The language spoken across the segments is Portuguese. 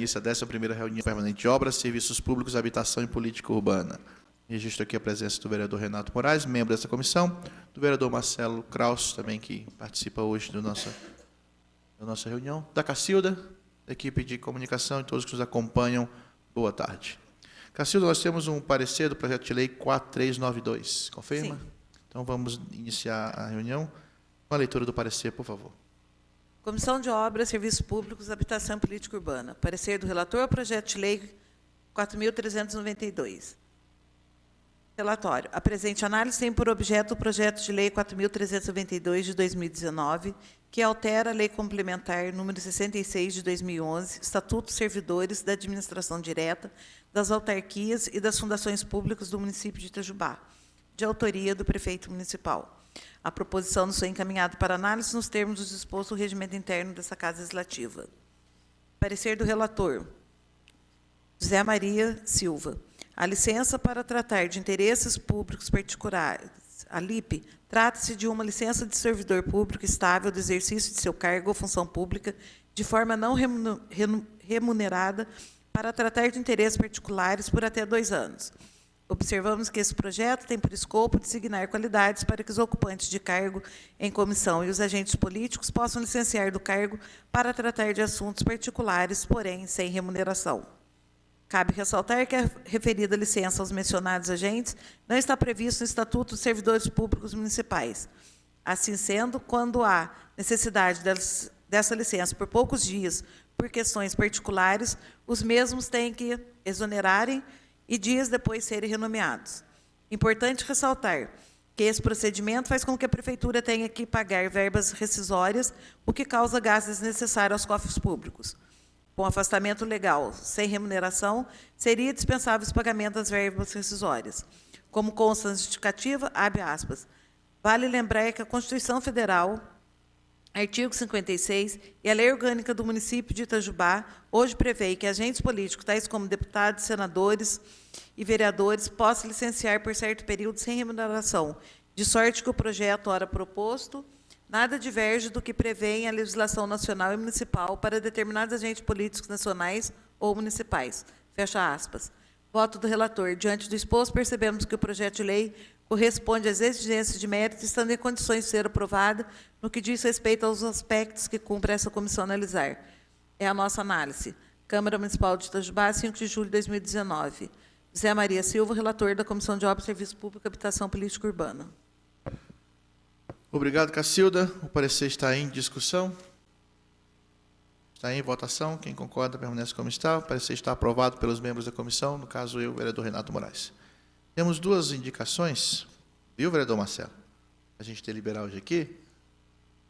Isso, a 11ª reunião permanente de obras, serviços públicos, habitação e política urbana. Registro aqui a presença do vereador Renato Moraes, membro dessa comissão, do vereador Marcelo Kraus, também que participa hoje da nossa reunião, da Cacilda, da equipe de comunicação e todos que nos acompanham, boa tarde. Cacilda, nós temos um parecer do projeto de lei 4392, confirma? Sim. Então vamos iniciar a reunião com a leitura do parecer, por favor. Comissão de Obras, Serviços Públicos, Habitação e Política Urbana. Parecer do relator ao projeto de lei 4.392. Relatório. A presente análise tem por objeto o projeto de lei 4.392 de 2019, que altera a Lei Complementar número 66 de 2011, Estatuto dos Servidores da Administração Direta, das Autarquias e das Fundações Públicas do município de Itajubá, de autoria do prefeito municipal. A proposição nos foi encaminhada para análise nos termos do disposto no regimento interno dessa Casa Legislativa. Parecer do relator. José Maria Silva. A licença para tratar de interesses públicos particulares, a LIP, trata-se de uma licença de servidor público estável do exercício de seu cargo ou função pública de forma não remunerada para tratar de interesses particulares por até 2 anos. Observamos que esse projeto tem por escopo designar qualidades para que os ocupantes de cargo em comissão e os agentes políticos possam licenciar do cargo para tratar de assuntos particulares, porém sem remuneração. Cabe ressaltar que a referida licença aos mencionados agentes não está prevista no Estatuto dos Servidores Públicos Municipais. Assim sendo, quando há necessidade dessa licença por poucos dias, por questões particulares, os mesmos têm que exonerarem e dias depois serem renomeados. Importante ressaltar que esse procedimento faz com que a Prefeitura tenha que pagar verbas rescisórias, o que causa gastos desnecessários aos cofres públicos. Com afastamento legal sem remuneração, seria dispensável o pagamento das verbas rescisórias. Como consta na justificativa, abre aspas, vale lembrar que a Constituição Federal, artigo 56, e a Lei Orgânica do município de Itajubá, hoje prevê que agentes políticos, tais como deputados, senadores e vereadores, possam licenciar por certo período sem remuneração, de sorte que o projeto, ora proposto, nada diverge do que prevê a legislação nacional e municipal para determinados agentes políticos nacionais ou municipais. Fecha aspas. Voto do relator. Diante do exposto, percebemos que o projeto de lei corresponde às exigências de mérito, estando em condições de ser aprovada no que diz respeito aos aspectos que cumpre essa comissão analisar. É a nossa análise. Câmara Municipal de Itajubá, 5 de julho de 2019. José Maria Silva, relator da Comissão de Obras, Serviço Público, Habitação e Política Urbana. Obrigado, Cacilda. O parecer está em discussão. Está em votação. Quem concorda, permanece como está. O parecer está aprovado pelos membros da comissão, no caso eu, vereador Renato Moraes. Temos 2 indicações, viu, vereador Marcelo? A gente deliberar hoje aqui.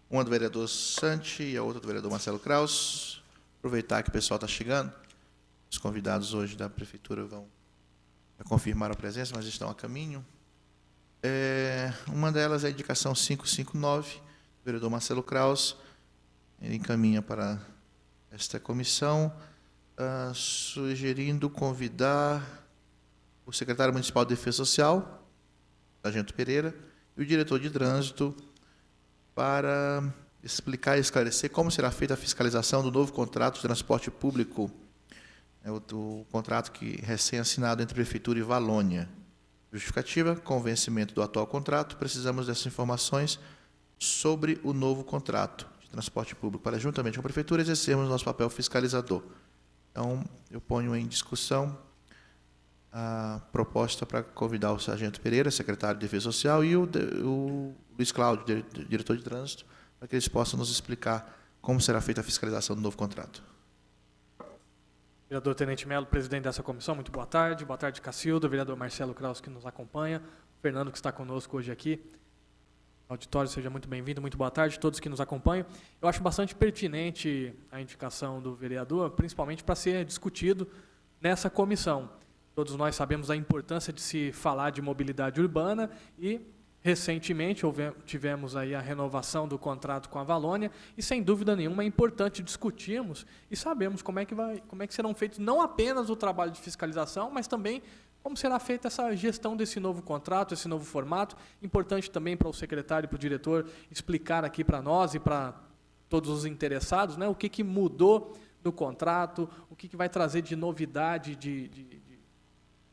Uma do vereador Santi e a outra do vereador Marcelo Kraus. Aproveitar que o pessoal está chegando. Os convidados hoje da Prefeitura vão confirmar a presença, mas estão a caminho. Uma delas é a indicação 559, do vereador Marcelo Kraus. Ele encaminha para esta comissão, sugerindo convidar o secretário municipal de Defesa Social, Sargento Pereira, e o diretor de trânsito para explicar e esclarecer como será feita a fiscalização do novo contrato de transporte público, o contrato que recém-assinado entre a Prefeitura e Valônia. Justificativa, com o vencimento do atual contrato, precisamos dessas informações sobre o novo contrato de transporte público, para, juntamente com a Prefeitura, exercermos nosso papel fiscalizador. Então, eu ponho em discussão a proposta para convidar o Sargento Pereira, secretário de Defesa Social, e o Luiz Cláudio, diretor de trânsito, para que eles possam nos explicar como será feita a fiscalização do novo contrato. Vereador Tenente Melo, presidente dessa comissão, muito boa tarde. Boa tarde, Cacilda, vereador Marcelo Kraus, que nos acompanha, o Fernando, que está conosco hoje aqui. Auditório, seja muito bem-vindo, muito boa tarde a todos que nos acompanham. Eu acho bastante pertinente a indicação do vereador, principalmente para ser discutido nessa comissão. Todos nós sabemos a importância de se falar de mobilidade urbana e, recentemente, tivemos aí a renovação do contrato com a Valônia e, sem dúvida nenhuma, é importante discutirmos e sabemos como é que serão feitos não apenas o trabalho de fiscalização, mas também como será feita essa gestão desse novo contrato, esse novo formato. Importante também para o secretário e para o diretor explicar aqui para nós e para todos os interessados, né, o que mudou no contrato, o que vai trazer de novidade, de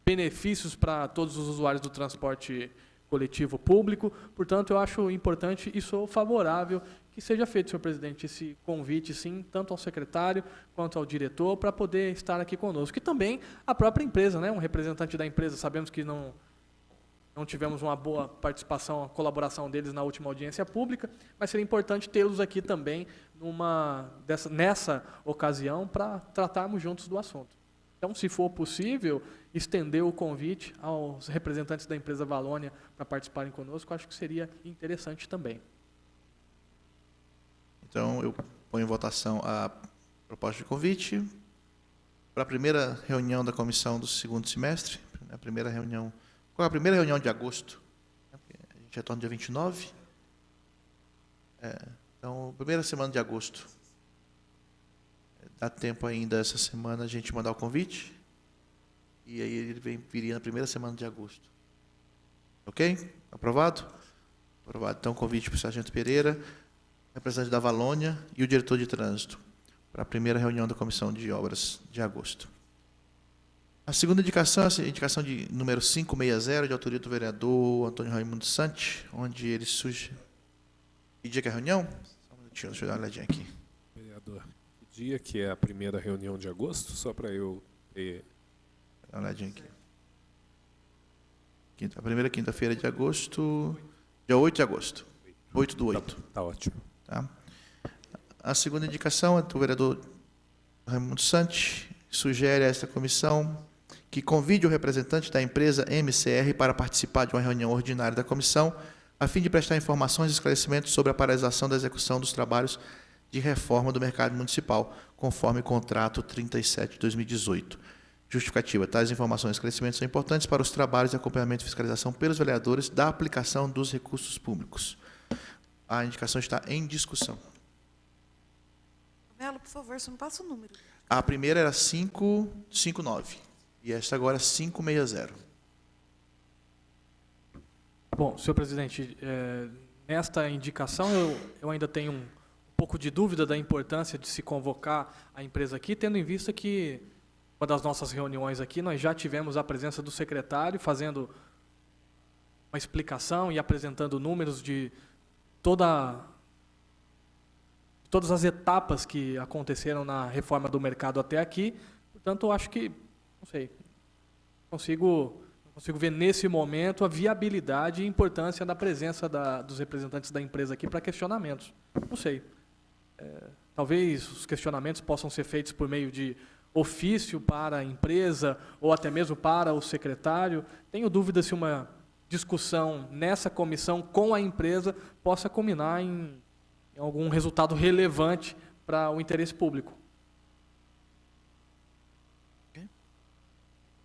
benefícios para todos os usuários do transporte coletivo público. Portanto, eu acho importante e sou favorável que seja feito, senhor presidente, esse convite, sim, tanto ao secretário quanto ao diretor, para poder estar aqui conosco. E também a própria empresa, né? Um representante da empresa, sabemos que não tivemos uma boa participação, colaboração deles na última audiência pública, mas seria importante tê-los aqui também nessa ocasião para tratarmos juntos do assunto. Então, se for possível, estender o convite aos representantes da empresa Valônia para participarem conosco, acho que seria interessante também. Então, eu ponho em votação a proposta de convite para a primeira reunião da comissão do segundo semestre, a primeira reunião. Qual é a primeira reunião de agosto? A gente retorna dia 29. Então, primeira semana de agosto. Dá tempo ainda essa semana a gente mandar o convite. E aí ele viria na primeira semana de agosto. Ok? Aprovado? Aprovado. Então, convite para o Sargento Pereira, representante da Valônia e o diretor de trânsito, para a primeira reunião da Comissão de Obras de agosto. A segunda indicação é a indicação de número 560, de autoria do vereador Antônio Raimundo Santi, onde ele sugere... Que dia que é a reunião? Só um minutinho, deixa eu dar uma olhadinha aqui. Vereador, que dia que é a primeira reunião de agosto? Só para eu ter... Dá uma olhadinha aqui. A primeira quinta-feira de agosto, dia 8 de agosto. 8/8. Tá ótimo. Tá? A segunda indicação é do vereador Raimundo Santi, sugere a esta comissão que convide o representante da empresa MCR para participar de uma reunião ordinária da comissão, a fim de prestar informações e esclarecimentos sobre a paralisação da execução dos trabalhos de reforma do mercado municipal, conforme contrato 37 de 2018. Justificativa. Tais informações e esclarecimentos são importantes para os trabalhos de acompanhamento e fiscalização pelos vereadores da aplicação dos recursos públicos. A indicação está em discussão. Melo, por favor, só me passa o número. A primeira era 559 e esta agora é 560. Bom, senhor presidente, nesta indicação eu ainda tenho um pouco de dúvida da importância de se convocar a empresa aqui, tendo em vista que uma das nossas reuniões aqui nós já tivemos a presença do secretário fazendo uma explicação e apresentando números de todas as etapas que aconteceram na reforma do mercado até aqui. Portanto, eu acho que, não sei, consigo ver nesse momento a viabilidade e importância da presença dos representantes da empresa aqui para questionamentos. Não sei. Talvez os questionamentos possam ser feitos por meio de ofício para a empresa ou até mesmo para o secretário. Tenho dúvida se uma discussão nessa comissão com a empresa possa culminar em algum resultado relevante para o interesse público.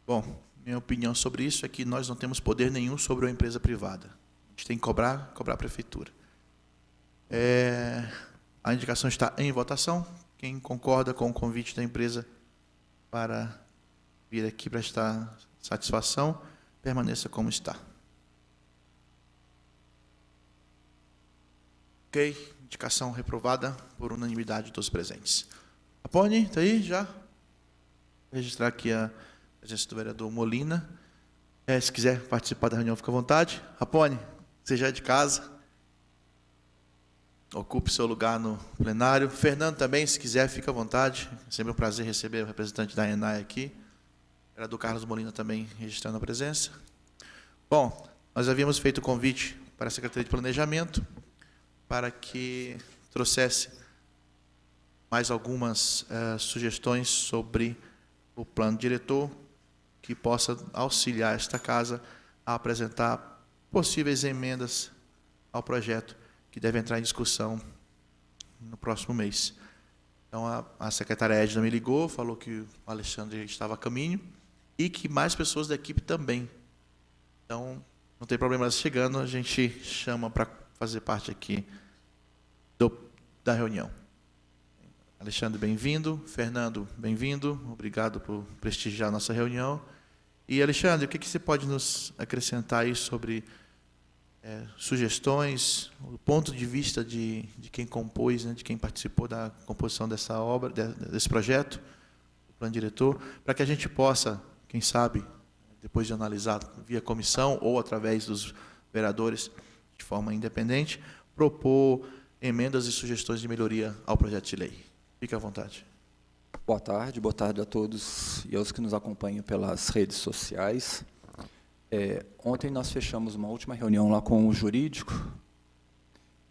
Bom, minha opinião sobre isso é que nós não temos poder nenhum sobre uma empresa privada. A gente tem que cobrar a prefeitura. A indicação está em votação. Quem concorda com o convite da empresa para vir aqui prestar satisfação, permaneça como está. Ok, indicação reprovada por unanimidade dos presentes. Apone, está aí já? Vou registrar aqui a presença do vereador Molina. Se quiser participar da reunião, fica à vontade. Apone, você já é de casa. Ocupe seu lugar no plenário. Fernando também, se quiser, fica à vontade. É sempre um prazer receber o representante da ENAI aqui. O vereador Carlos Molina também registrando a presença. Bom, nós havíamos feito o convite para a Secretaria de Planejamento para que trouxesse mais algumas sugestões sobre o plano diretor que possa auxiliar esta casa a apresentar possíveis emendas ao projeto que deve entrar em discussão no próximo mês. Então, a secretária Edna me ligou, falou que o Alexandre estava a caminho e que mais pessoas da equipe também. Então, não tem problema chegando, a gente chama para fazer parte aqui da reunião. Alexandre, bem-vindo. Fernando, bem-vindo. Obrigado por prestigiar a nossa reunião. E, Alexandre, o que você pode nos acrescentar aí sobre sugestões, o ponto de vista de quem compôs, né, de quem participou da composição dessa obra, desse projeto, o plano diretor, para que a gente possa, quem sabe, depois de analisar via comissão ou através dos vereadores de forma independente, propor emendas e sugestões de melhoria ao projeto de lei. Fique à vontade. Boa tarde a todos e aos que nos acompanham pelas redes sociais. Ontem nós fechamos uma última reunião lá com o jurídico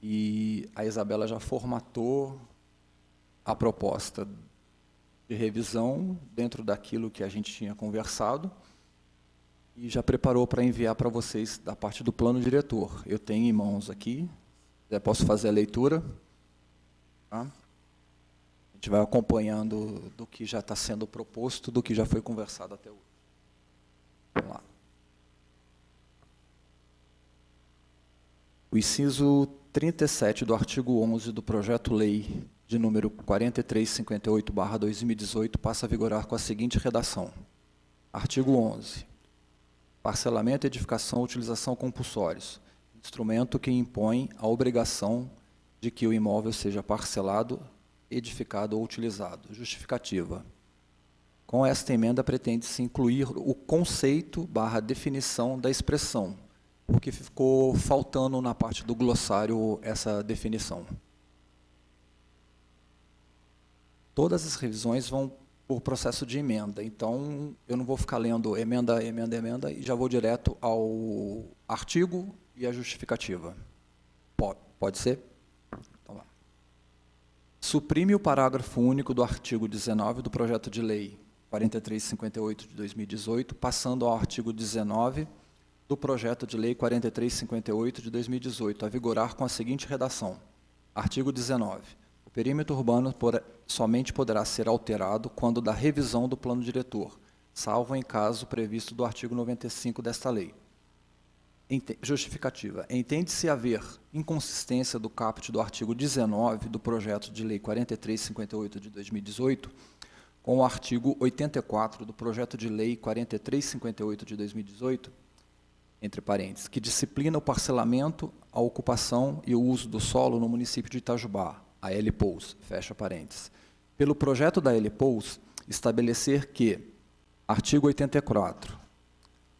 e a Isabela já formatou a proposta de revisão dentro daquilo que a gente tinha conversado e já preparou para enviar para vocês da parte do plano diretor. Eu tenho em mãos aqui, já posso fazer a leitura. Tá? A gente vai acompanhando do que já está sendo proposto, do que já foi conversado até hoje. Vamos lá. O inciso 37 do artigo 11 do projeto-lei de número 4358/2018 passa a vigorar com a seguinte redação. Artigo 11. Parcelamento, edificação, utilização compulsórios. Instrumento que impõe a obrigação de que o imóvel seja parcelado, edificado ou utilizado. Justificativa. Com esta emenda pretende-se incluir o conceito / definição da expressão, porque ficou faltando na parte do glossário essa definição. Todas as revisões vão por processo de emenda, então eu não vou ficar lendo emenda, e já vou direto ao artigo e a justificativa. Pode ser? Então, lá. Suprime o parágrafo único do artigo 19 do projeto de lei 4358 de 2018, passando ao artigo 19 do projeto de lei 4358 de 2018, a vigorar com a seguinte redação. Artigo 19. O perímetro urbano somente poderá ser alterado quando da revisão do plano diretor, salvo em caso previsto do artigo 95 desta lei. Justificativa. Entende-se haver inconsistência do caput do artigo 19 do projeto de lei 4358 de 2018 com o artigo 84 do projeto de lei 4358 de 2018, entre parênteses, que disciplina o parcelamento, a ocupação e o uso do solo no município de Itajubá, a LPOUS, fecha parênteses. Pelo projeto da LPOUS, estabelecer que, artigo 84,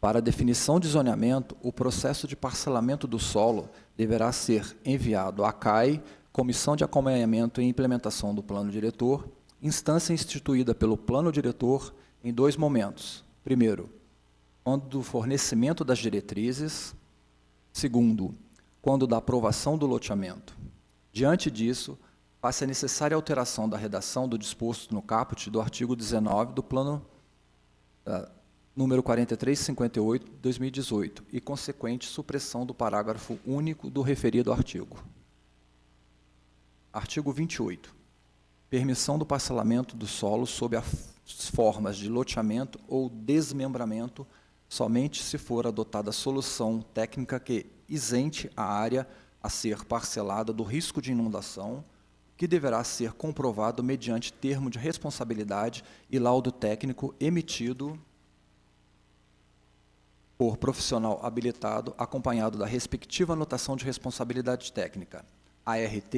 para a definição de zoneamento, o processo de parcelamento do solo deverá ser enviado à CAI, Comissão de Acompanhamento e Implementação do Plano Diretor, instância instituída pelo Plano Diretor em 2 momentos. Primeiro, quando do fornecimento das diretrizes. Segundo, quando da aprovação do loteamento. Diante disso, faz-se a necessária alteração da redação do disposto no caput do artigo 19 do Plano número 4358 de 2018 e consequente supressão do parágrafo único do referido artigo. Artigo 28. Permissão do parcelamento do solo sob as formas de loteamento ou desmembramento somente se for adotada solução técnica que isente a área a ser parcelada do risco de inundação, que deverá ser comprovado mediante termo de responsabilidade e laudo técnico emitido por profissional habilitado, acompanhado da respectiva anotação de responsabilidade técnica, ART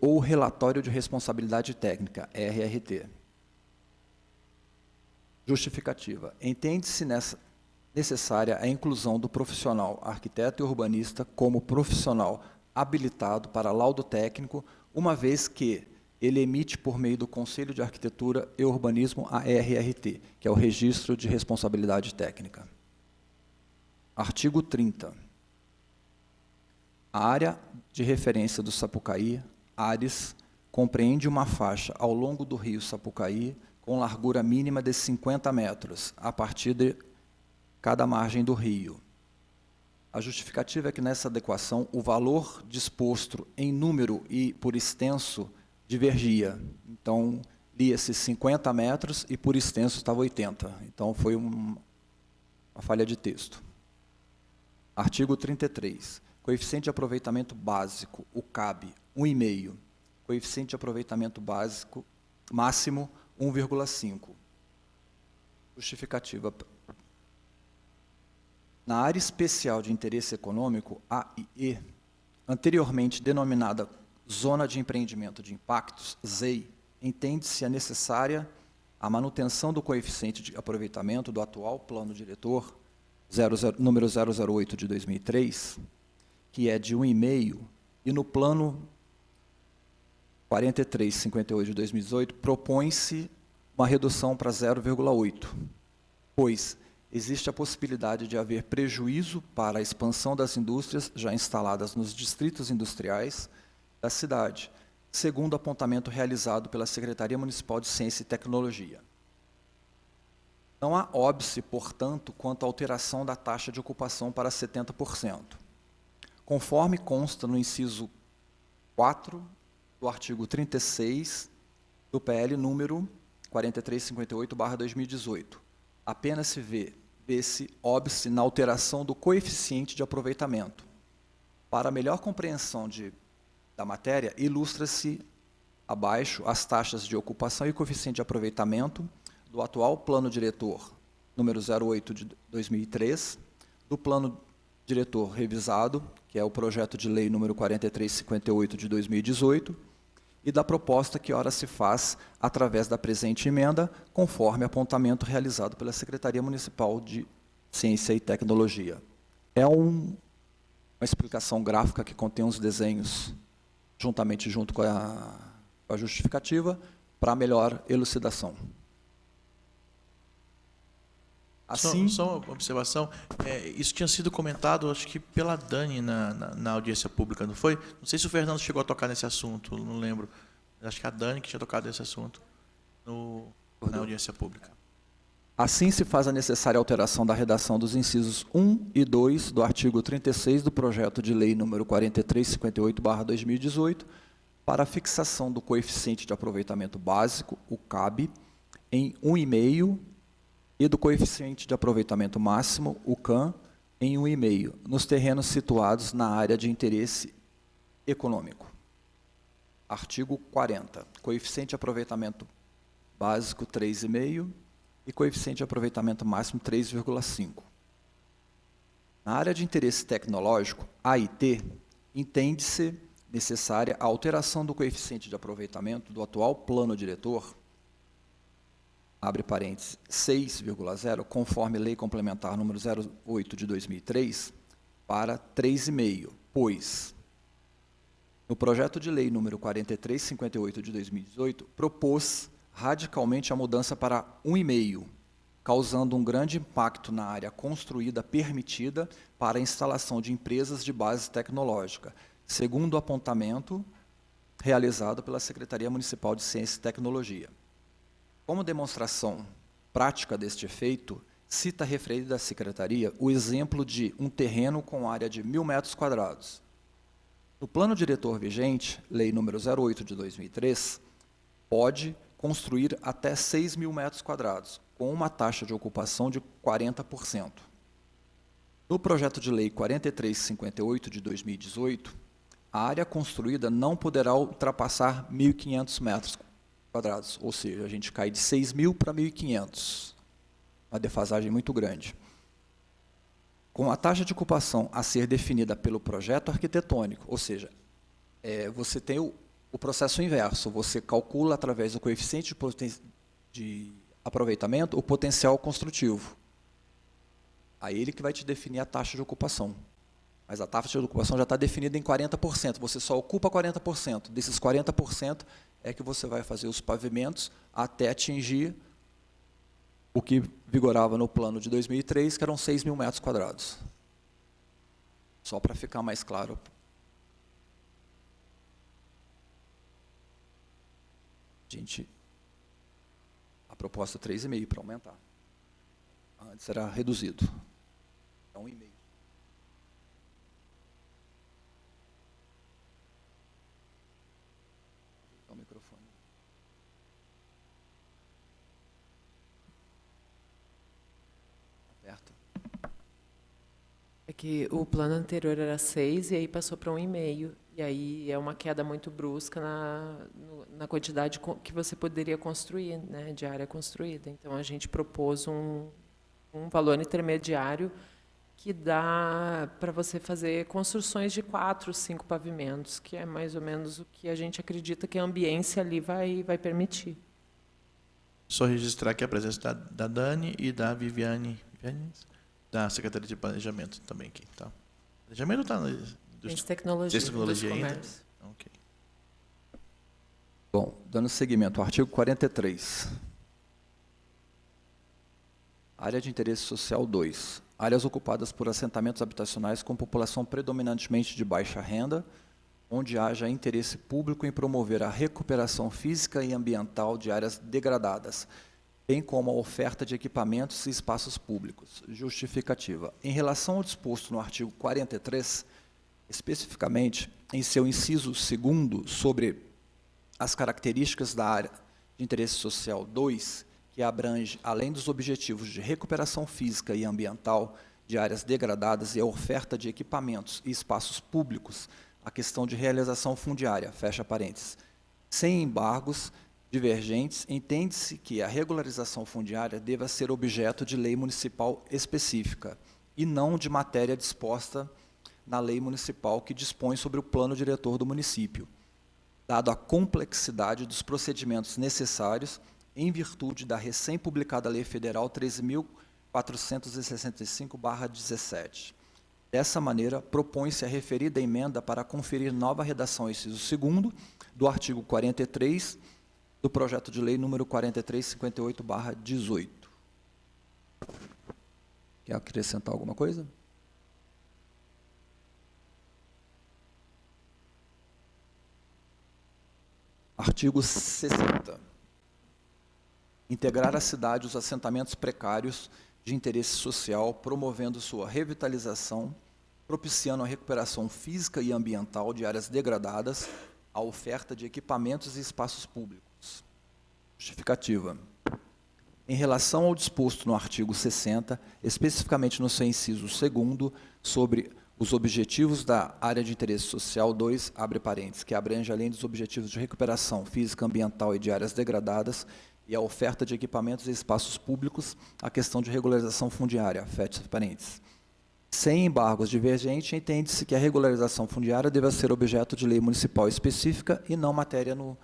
ou relatório de responsabilidade técnica, RRT. Justificativa. Entende-se necessária a inclusão do profissional arquiteto e urbanista como profissional habilitado para laudo técnico, uma vez que ele emite por meio do Conselho de Arquitetura e Urbanismo a RRT, que é o Registro de Responsabilidade Técnica. Artigo 30. A área de referência do Sapucaí, ARES, compreende uma faixa ao longo do rio Sapucaí, com largura mínima de 50 metros, a partir de cada margem do rio. A justificativa é que, nessa adequação, o valor disposto em número e por extenso divergia. Então, lia-se 50 metros e por extenso estava 80. Então, foi uma falha de texto. Artigo 33. Coeficiente de aproveitamento básico, o CAB, 1,5. Coeficiente de aproveitamento básico máximo, 1,5. Justificativa. Na área especial de interesse econômico, AIE, anteriormente denominada Zona de Empreendimento de Impactos, ZEI, entende-se a necessária a manutenção do coeficiente de aproveitamento do atual plano diretor número 008 de 2003, que é de 1,5, e no plano 4358 de 2018 propõe-se uma redução para 0,8, pois existe a possibilidade de haver prejuízo para a expansão das indústrias já instaladas nos distritos industriais da cidade, segundo o apontamento realizado pela Secretaria Municipal de Ciência e Tecnologia. Não há óbice, portanto, quanto à alteração da taxa de ocupação para 70%. Conforme consta no inciso 4 do artigo 36 do PL número 4358/2018, apenas se vê-se óbice na alteração do coeficiente de aproveitamento. Para melhor compreensão da matéria, ilustra-se abaixo as taxas de ocupação e coeficiente de aproveitamento do atual Plano Diretor número 08 de 2003, do Plano Diretor revisado, que é o projeto de lei número 4358 de 2018, e da proposta que ora se faz através da presente emenda, conforme apontamento realizado pela Secretaria Municipal de Ciência e Tecnologia. É uma explicação gráfica que contém os desenhos junto com a justificativa, para melhor elucidação. Assim, Só uma observação, isso tinha sido comentado, acho que pela Dani na audiência pública, não foi? Não sei se o Fernando chegou a tocar nesse assunto, não lembro. Acho que a Dani que tinha tocado nesse assunto na audiência pública. assim se faz a necessária alteração da redação dos incisos 1 e 2 do artigo 36 do projeto de lei número 4358/2018, para a fixação do coeficiente de aproveitamento básico, o CAB, em 1,5, e do coeficiente de aproveitamento máximo, o CAM, em 1,5, nos terrenos situados na área de interesse econômico. Artigo 40. Coeficiente de aproveitamento básico 3,5 e coeficiente de aproveitamento máximo 3,5. Na área de interesse tecnológico, AIT, entende-se necessária a alteração do coeficiente de aproveitamento do atual plano diretor, abre parênteses, 6,0, conforme lei complementar número 08 de 2003, para 3,5, pois no projeto de lei número 4358 de 2018, propôs radicalmente a mudança para 1,5, causando um grande impacto na área construída permitida para a instalação de empresas de base tecnológica, segundo o apontamento realizado pela Secretaria Municipal de Ciência e Tecnologia. Como demonstração prática deste efeito, cita a referida Secretaria o exemplo de um terreno com área de 1.000 metros quadrados. No plano diretor vigente, Lei nº 08 de 2003, pode construir até 6.000 metros quadrados, com uma taxa de ocupação de 40%. No projeto de Lei 4358 de 2018, a área construída não poderá ultrapassar 1.500 metros quadrados, ou seja, a gente cai de 6.000 para 1.500, uma defasagem muito grande. Com a taxa de ocupação a ser definida pelo projeto arquitetônico, ou seja, você tem o processo inverso, você calcula através do coeficiente de aproveitamento o potencial construtivo. Aí ele que vai te definir a taxa de ocupação. Mas a taxa de ocupação já está definida em 40%, você só ocupa 40%. Desses 40% é que você vai fazer os pavimentos até atingir o que vigorava no plano de 2003, que eram 6.000 metros quadrados. Só para ficar mais claro. A proposta 3,5 para aumentar. Antes era reduzido. É 1,5. O microfone. Aperta. É que o plano anterior era 6 e aí passou para 1,5. E aí é uma queda muito brusca na quantidade que você poderia construir, né, de área construída. Então, a gente propôs um valor intermediário que dá para você fazer construções de 4, 5 pavimentos, que é mais ou menos o que a gente acredita que a ambiência ali vai permitir. Só registrar aqui a presença da Dani e da Viviane, da Secretaria de Planejamento também aqui, tá? Planejamento está na Ciência e Tecnologia, tecnologia ainda? comércio. Ok. Bom, dando seguimento, artigo 43. Área de interesse social 2. Áreas ocupadas por assentamentos habitacionais com população predominantemente de baixa renda, onde haja interesse público em promover a recuperação física e ambiental de áreas degradadas, bem como a oferta de equipamentos e espaços públicos. Justificativa. Em relação ao disposto no artigo 43, especificamente em seu inciso 2º sobre as características da área de interesse social 2, que abrange, além dos objetivos de recuperação física e ambiental de áreas degradadas e a oferta de equipamentos e espaços públicos, a questão de realização fundiária, fecha parênteses. Sem embargos divergentes, entende-se que a regularização fundiária deva ser objeto de lei municipal específica e não de matéria disposta na lei municipal que dispõe sobre o plano diretor do município, dado a complexidade dos procedimentos necessários em virtude da recém-publicada Lei Federal 13.465/17. Dessa maneira, propõe-se a referida emenda para conferir nova redação, inciso 2º, do artigo 43 do projeto de lei número 4358/18. Quer acrescentar alguma coisa? Artigo 60. Integrar a cidade os assentamentos precários de interesse social, promovendo sua revitalização, propiciando a recuperação física e ambiental de áreas degradadas, a oferta de equipamentos e espaços públicos. Justificativa. Em relação ao disposto no artigo 60, especificamente no seu inciso 2º, sobre os objetivos da área de interesse social 2, abre parênteses, que abrange além dos objetivos de recuperação física, ambiental e de áreas degradadas, e a oferta de equipamentos e espaços públicos, a questão de regularização fundiária, fecha parênteses. Sem embargos divergentes, entende-se que a regularização fundiária deva ser objeto de lei municipal específica e não matéria no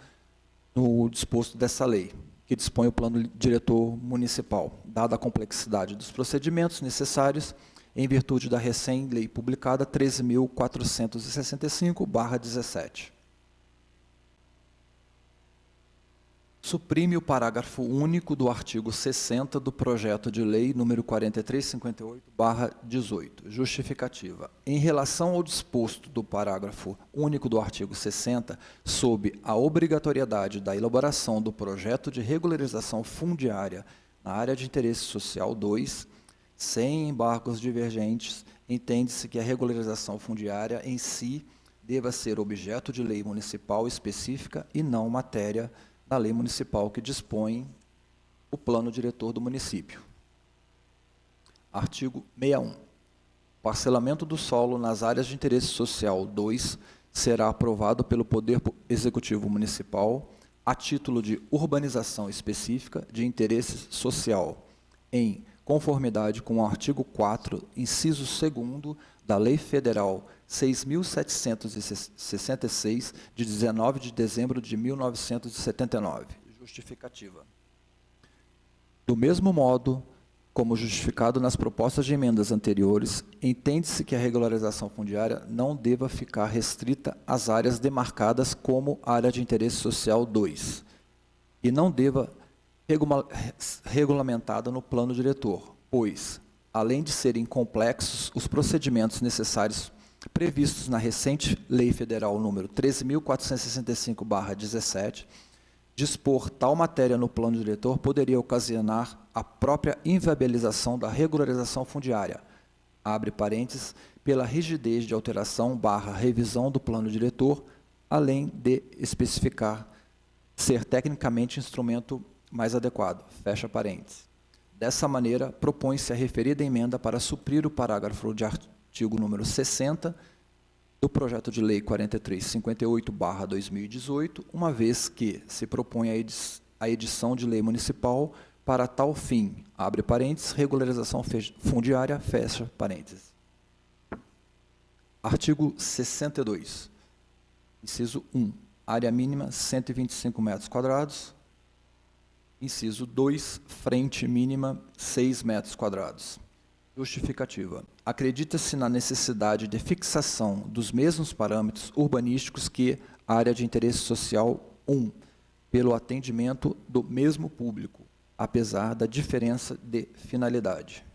disposto dessa lei, que dispõe o plano diretor municipal, dada a complexidade dos procedimentos necessários em virtude da recém-lei publicada 13.465/17. Suprime o parágrafo único do artigo 60 do projeto de lei número 4358/18. Justificativa. Em relação ao disposto do parágrafo único do artigo 60, sob a obrigatoriedade da elaboração do projeto de regularização fundiária na área de interesse social 2, sem embargos divergentes, entende-se que a regularização fundiária em si deva ser objeto de lei municipal específica e não matéria da lei municipal que dispõe o plano diretor do município. Artigo 61. Parcelamento do solo nas áreas de interesse social 2 será aprovado pelo Poder Executivo Municipal a título de urbanização específica de interesse social, em conformidade com o artigo 4, inciso 2º da Lei Federal 6.766, de 19 de dezembro de 1979. Justificativa. Do mesmo modo, como justificado nas propostas de emendas anteriores, entende-se que a regularização fundiária não deva ficar restrita às áreas demarcadas como área de interesse social 2, e não deva regulamentada no plano diretor, pois, além de serem complexos os procedimentos necessários previstos na recente Lei Federal número 13.465/17, dispor tal matéria no plano diretor poderia ocasionar a própria inviabilização da regularização fundiária, abre parênteses, pela rigidez de alteração/revisão do plano diretor, além de especificar ser tecnicamente instrumento mais adequado, fecha parênteses. Dessa maneira, propõe-se a referida emenda para suprir o parágrafo de artigo número 60 do projeto de lei 4358/2018, uma vez que se propõe a edição de lei municipal para tal fim, abre parênteses, regularização fundiária, fecha parênteses. Artigo 62, inciso 1, área mínima 125 metros quadrados, inciso 2, frente mínima 6 metros quadrados. Justificativa. Acredita-se na necessidade de fixação dos mesmos parâmetros urbanísticos que a área de interesse social 1, pelo atendimento do mesmo público, apesar da diferença de finalidade.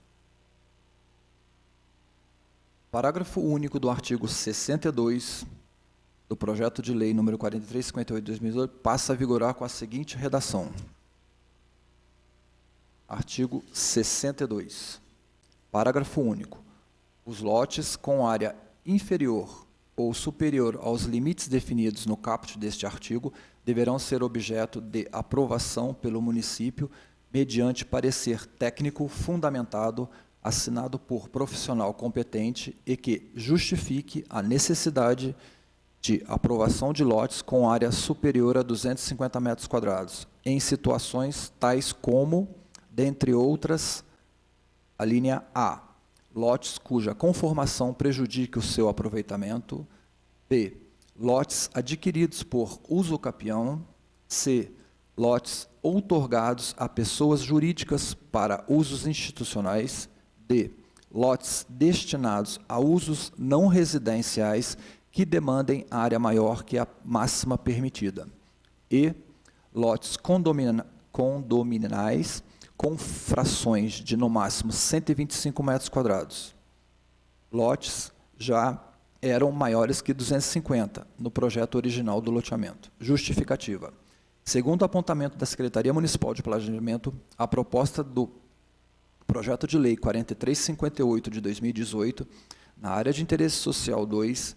Parágrafo único do artigo 62 do projeto de lei número 4358 de 2018 passa a vigorar com a seguinte redação. Artigo 62. Parágrafo único. Os lotes com área inferior ou superior aos limites definidos no caput deste artigo deverão ser objeto de aprovação pelo município mediante parecer técnico fundamentado, assinado por profissional competente e que justifique a necessidade de aprovação de lotes com área superior a 250 metros quadrados, em situações tais como, dentre outras, a linha A, lotes cuja conformação prejudique o seu aproveitamento. B, lotes adquiridos por uso capião. C, lotes outorgados a pessoas jurídicas para usos institucionais. D, lotes destinados a usos não residenciais que demandem área maior que a máxima permitida. E, lotes condominais com frações de, no máximo, 125 metros quadrados. Lotes já eram maiores que 250 no projeto original do loteamento. Justificativa. Segundo o apontamento da Secretaria Municipal de Planejamento, a proposta do projeto de lei 4358 de 2018, na área de interesse social 2,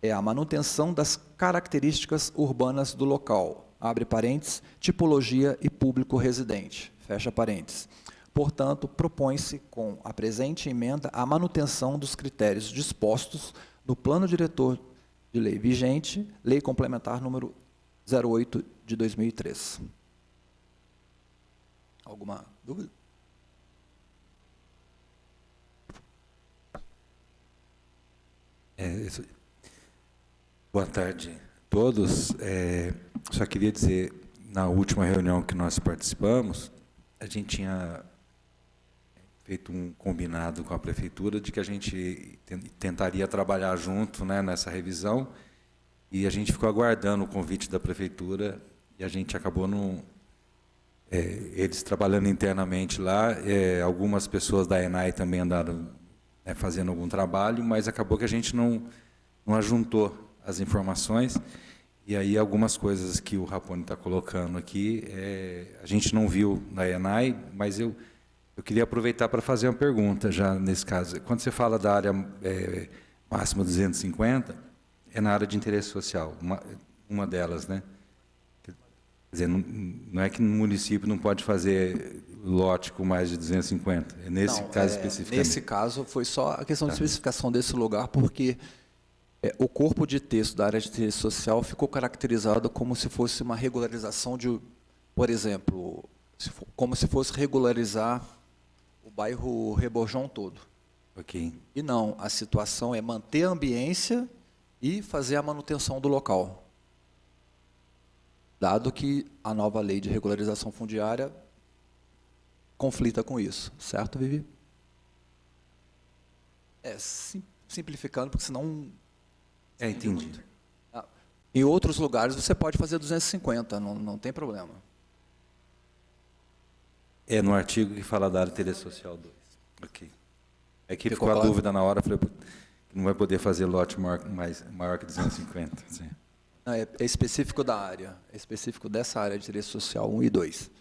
é a manutenção das características urbanas do local, abre parênteses, tipologia e público residente, fecha parênteses. Portanto, propõe-se, com a presente emenda, a manutenção dos critérios dispostos no Plano Diretor de Lei vigente, Lei Complementar número 08 de 2003. Alguma dúvida? Boa tarde a todos. Só queria dizer, na última reunião que nós participamos, a gente tinha feito um combinado com a prefeitura de que a gente tentaria trabalhar junto, né, nessa revisão, e a gente ficou aguardando o convite da prefeitura e a gente acabou eles trabalhando internamente lá, algumas pessoas da ENAI também andaram fazendo algum trabalho, mas acabou que a gente não ajuntou as informações, e aí algumas coisas que o Raponi está colocando aqui, a gente não viu na ENAI, mas eu queria aproveitar para fazer uma pergunta já nesse caso. Quando você fala da área máxima 250, é na área de interesse social, uma delas, né? Quer dizer, não é que no município não pode fazer lote com mais de 250, é nesse caso especificamente? Nesse caso, foi só a questão de especificação desse lugar, porque o corpo de texto da área de interesse social ficou caracterizado como se fosse uma regularização de, por exemplo, como se fosse regularizar o bairro Rebojão todo. Ok. E não, a situação é manter a ambiência e fazer a manutenção do local. Dado que a nova lei de regularização fundiária conflita com isso. Certo, Vivi? Simplificando, porque senão... entendi. Em outros lugares você pode fazer 250, não tem problema. É no artigo que fala da área de interesse social 2. Ok. É que ficou a claro? dúvida na hora, falei, não vai poder fazer lote maior que 250. Sim. Não, é específico da área, é específico dessa área de interesse social 1 e 2.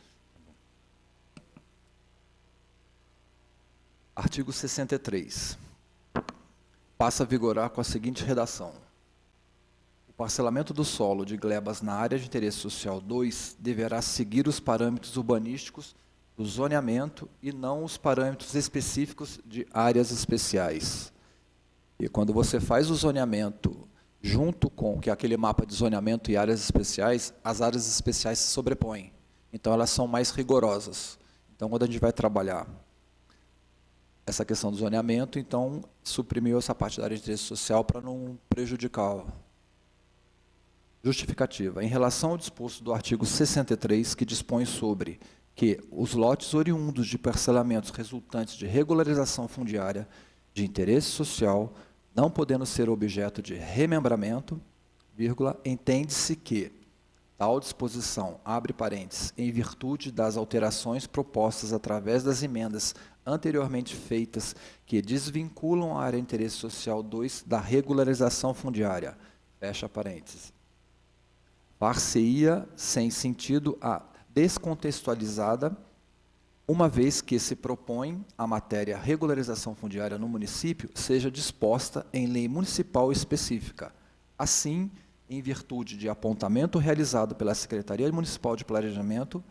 Artigo 63. Passa a vigorar com a seguinte redação. O parcelamento do solo de glebas na área de interesse social 2 deverá seguir os parâmetros urbanísticos do zoneamento e não os parâmetros específicos de áreas especiais. E quando você faz o zoneamento junto com aquele mapa de zoneamento e áreas especiais, as áreas especiais se sobrepõem. Então, elas são mais rigorosas. Então, quando a gente vai trabalhar essa questão do zoneamento, então suprimiu essa parte da área de interesse social para não prejudicar. Justificativa. Em relação ao disposto do artigo 63, que dispõe sobre que os lotes oriundos de parcelamentos resultantes de regularização fundiária de interesse social, não podendo ser objeto de remembramento, vírgula, entende-se que tal disposição, abre parênteses, em virtude das alterações propostas através das emendas anteriormente feitas que desvinculam a área de interesse social 2 da regularização fundiária, fecha parênteses. Far-se-ia sem sentido a descontextualizada, uma vez que se propõe a matéria regularização fundiária no município seja disposta em lei municipal específica. Assim, em virtude de apontamento realizado pela Secretaria Municipal de Planejamento,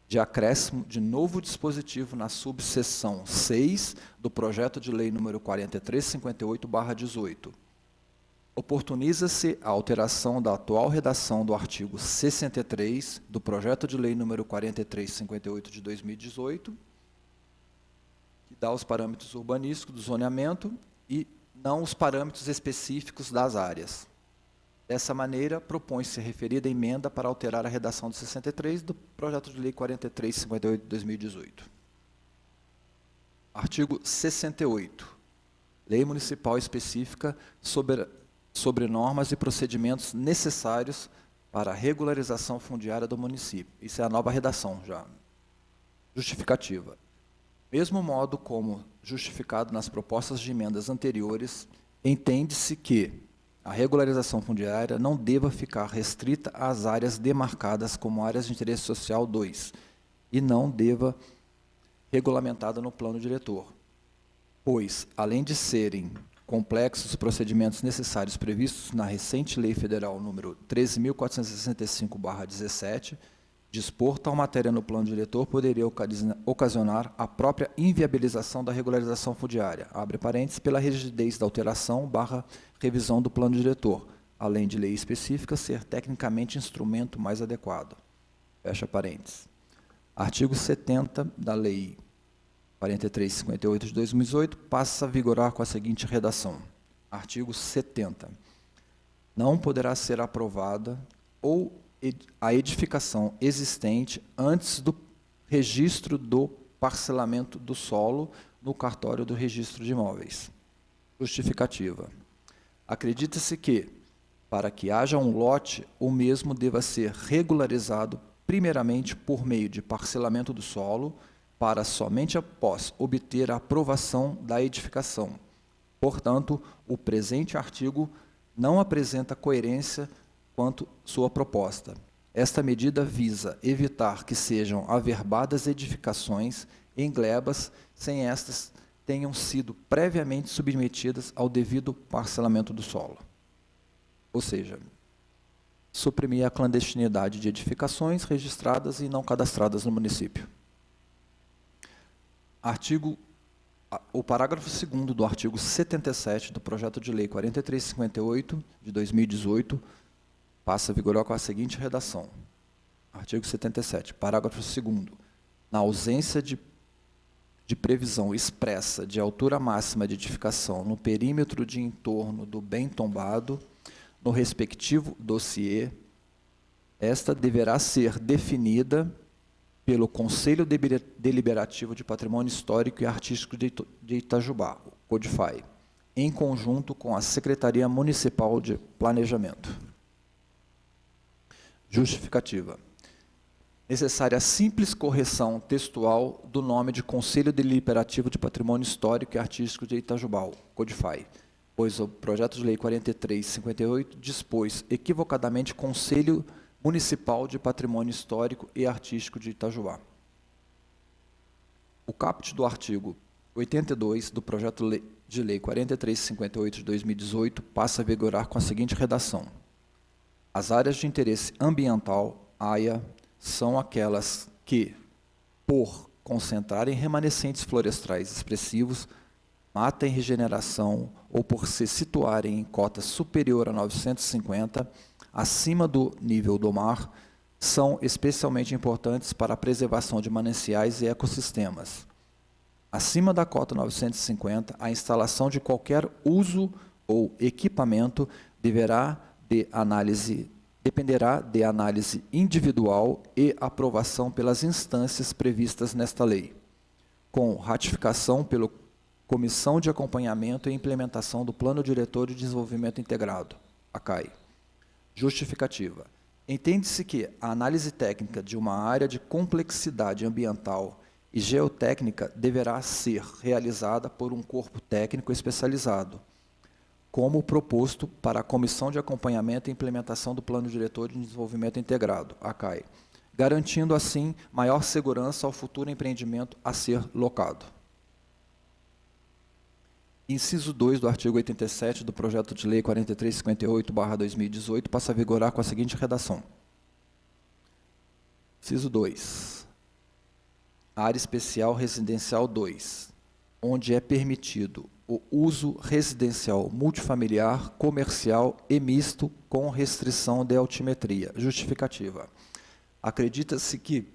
de acréscimo de novo dispositivo na subseção 6 do projeto de lei número 4358/18. Oportuniza-se a alteração da atual redação do artigo 63 do projeto de lei número 4358 de 2018, que dá os parâmetros urbanísticos do zoneamento e não os parâmetros específicos das áreas. Dessa maneira, propõe-se a referida emenda para alterar a redação do 63 do projeto de lei 4358 de 2018. Artigo 68. Lei municipal específica sobre normas e procedimentos necessários para a regularização fundiária do município. Isso é a nova redação já. Justificativa. Mesmo modo como justificado nas propostas de emendas anteriores, entende-se que a regularização fundiária não deva ficar restrita às áreas demarcadas como áreas de interesse social 2 e não deva regulamentada no plano diretor, pois, além de serem complexos procedimentos necessários previstos na recente Lei Federal número 13.465/17, dispor tal matéria no plano diretor poderia ocasionar a própria inviabilização da regularização fundiária, abre parênteses, pela rigidez da alteração/revisão do plano diretor, além de lei específica ser tecnicamente instrumento mais adequado, fecha parênteses. Artigo 70 da Lei 4358 de 2018 passa a vigorar com a seguinte redação. Artigo 70. Não poderá ser aprovada ou a edificação existente antes do registro do parcelamento do solo no cartório do registro de imóveis. Justificativa. Acredita-se que, para que haja um lote, o mesmo deva ser regularizado primeiramente por meio de parcelamento do solo, para somente após obter a aprovação da edificação. Portanto, o presente artigo não apresenta coerência quanto sua proposta. Esta medida visa evitar que sejam averbadas edificações em glebas sem estas tenham sido previamente submetidas ao devido parcelamento do solo. Ou seja, suprimir a clandestinidade de edificações registradas e não cadastradas no município. O parágrafo 2º do artigo 77 do projeto de lei 4358 de 2018 passa a vigorar com a seguinte redação. Artigo 77, parágrafo 2º. Na ausência de previsão expressa de altura máxima de edificação no perímetro de entorno do bem tombado, no respectivo dossiê, esta deverá ser definida pelo Conselho Deliberativo de Patrimônio Histórico e Artístico de Itajubá, o CODIFAI, em conjunto com a Secretaria Municipal de Planejamento. Justificativa. Necessária simples correção textual do nome de Conselho Deliberativo de Patrimônio Histórico e Artístico de Itajubá, o CODIFAI, pois o projeto de lei 4358 dispôs equivocadamente Conselho Municipal de Patrimônio Histórico e Artístico de Itajubá. O caput do artigo 82 do projeto de lei 4358 de 2018 passa a vigorar com a seguinte redação. As áreas de interesse ambiental, AIA, são aquelas que, por concentrarem remanescentes florestais expressivos, mata em regeneração ou por se situarem em cota superior a 950, acima do nível do mar, são especialmente importantes para a preservação de mananciais e ecossistemas. Acima da cota 950, a instalação de qualquer uso ou equipamento dependerá de análise individual e aprovação pelas instâncias previstas nesta lei, com ratificação pela Comissão de Acompanhamento e Implementação do Plano Diretor de Desenvolvimento Integrado, ACAI. Justificativa. Entende-se que a análise técnica de uma área de complexidade ambiental e geotécnica deverá ser realizada por um corpo técnico especializado, como proposto para a Comissão de Acompanhamento e Implementação do Plano Diretor de Desenvolvimento Integrado, ACAI, garantindo, assim, maior segurança ao futuro empreendimento a ser locado. Inciso 2 do artigo 87 do projeto de lei 4358/2018 passa a vigorar com a seguinte redação. Inciso 2. Área especial residencial 2, onde é permitido o uso residencial multifamiliar, comercial e misto com restrição de altimetria. Justificativa. Acredita-se que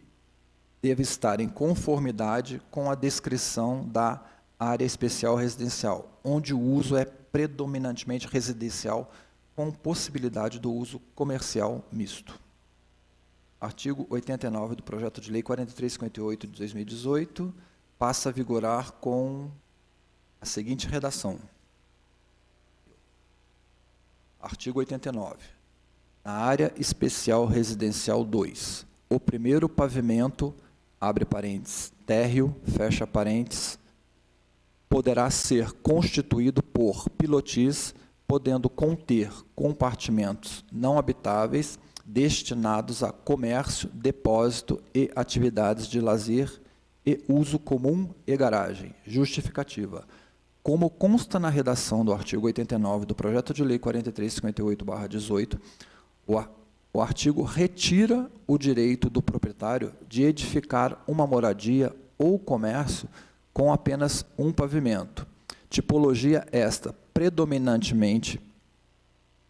deve estar em conformidade com a descrição da área especial residencial, onde o uso é predominantemente residencial, com possibilidade do uso comercial misto. Artigo 89 do projeto de lei 4358 de 2018 passa a vigorar com a seguinte redação. Artigo 89. Na área especial residencial 2, o primeiro pavimento, abre parênteses, térreo, fecha parênteses, poderá ser constituído por pilotis, podendo conter compartimentos não habitáveis destinados a comércio, depósito e atividades de lazer e uso comum e garagem. Justificativa. Como consta na redação do artigo 89 do projeto de lei 4358/18, o artigo retira o direito do proprietário de edificar uma moradia ou comércio com apenas um pavimento. Tipologia esta predominantemente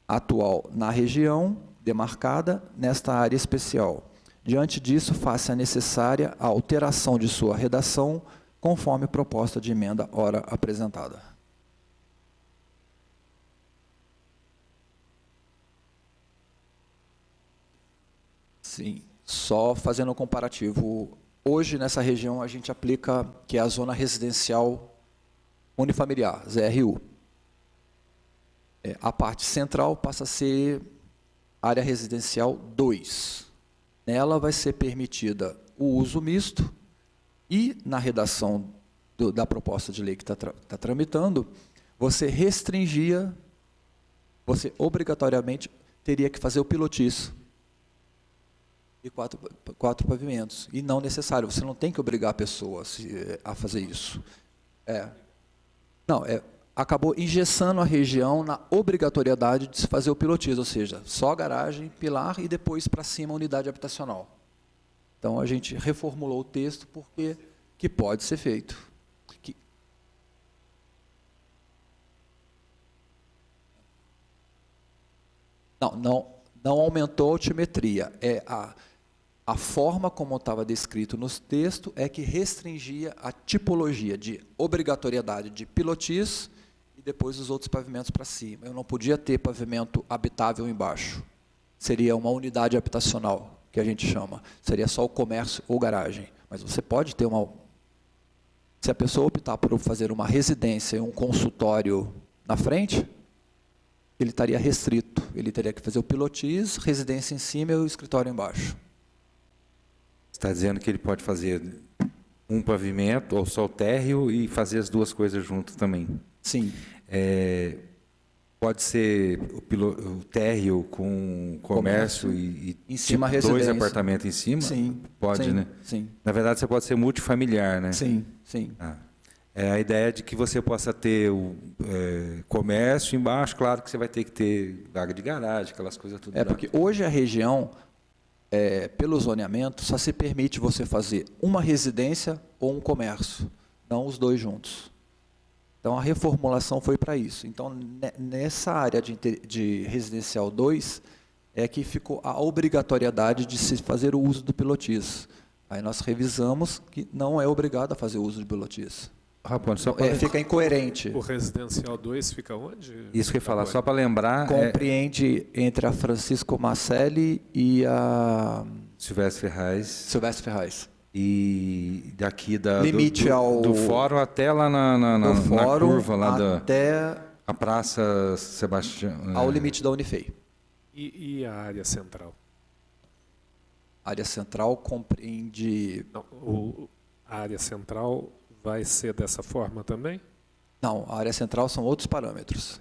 atual na região demarcada nesta área especial. Diante disso, faça necessária a alteração de sua redação, conforme proposta de emenda ora apresentada. Sim, só fazendo um comparativo. Hoje, nessa região, a gente aplica, que é a zona residencial unifamiliar, ZRU. A parte central passa a ser área residencial 2. Nela vai ser permitida o uso misto e, na redação da proposta de lei que está tramitando, você obrigatoriamente teria que fazer o pilotis e quatro pavimentos. E não necessário, você não tem que obrigar a pessoa a fazer isso. Acabou engessando a região na obrigatoriedade de se fazer o pilotis, ou seja, só garagem, pilar e depois para cima a unidade habitacional. Então a gente reformulou o texto porque que pode ser feito. Não aumentou a altimetria, a forma como estava descrito nos textos é que restringia a tipologia de obrigatoriedade de pilotis e depois os outros pavimentos para cima. Eu não podia ter pavimento habitável embaixo. Seria uma unidade habitacional, que a gente chama. Seria só o comércio ou garagem. Mas você pode ter uma... Se a pessoa optar por fazer uma residência e um consultório na frente, ele estaria restrito. Ele teria que fazer o pilotis, residência em cima e o escritório embaixo. Está dizendo que ele pode fazer um pavimento ou só o térreo e fazer as duas coisas juntas também. Sim. Pode ser o térreo com comércio e em cima tipo, residência. 2 apartamentos em cima? Sim. Pode, sim, né? Sim. Na verdade, você pode ser multifamiliar, né? Sim, sim. É a ideia de que você possa ter o comércio embaixo, claro que você vai ter que ter vaga de garagem, aquelas coisas tudo. Porque hoje a região, pelo zoneamento, só se permite você fazer uma residência ou um comércio, não os dois juntos. Então, a reformulação foi para isso. Então, nessa área de residencial 2, é que ficou a obrigatoriedade de se fazer o uso do pilotis. Aí nós revisamos que não é obrigado a fazer uso de pilotis. Rapone, só para Fica incoerente. O residencial 2 fica onde? isso que eu ia falar, Agora? só para lembrar, Compreende entre a Francisco Marcelli e a Silvestre Ferraz Silvestre Ferraz. e daqui Limite do fórum até lá na Do fórum curva lá até a Praça Sebastião. ao limite da Unifei. E a área central? A área central compreende... Não, a área central vai ser dessa forma também? Não, a área central são outros parâmetros.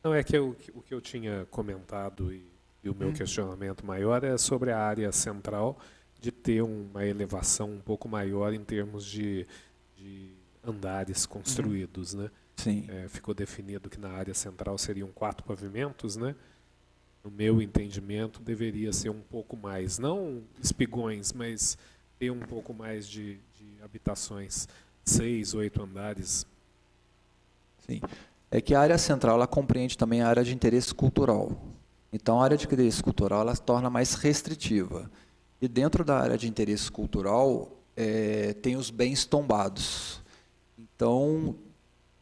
Não, é que o que eu tinha comentado e o meu questionamento maior é sobre a área central de ter uma elevação um pouco maior em termos de andares construídos, né? Sim. Ficou definido que na área central seriam 4 pavimentos, né? No meu entendimento, deveria ser um pouco mais, não espigões, mas ter um pouco mais de habitações, 6, 8 andares. Sim. É que a área central ela compreende também a área de interesse cultural. Então, a área de interesse cultural ela se torna mais restritiva. E dentro da área de interesse cultural, tem os bens tombados. Então,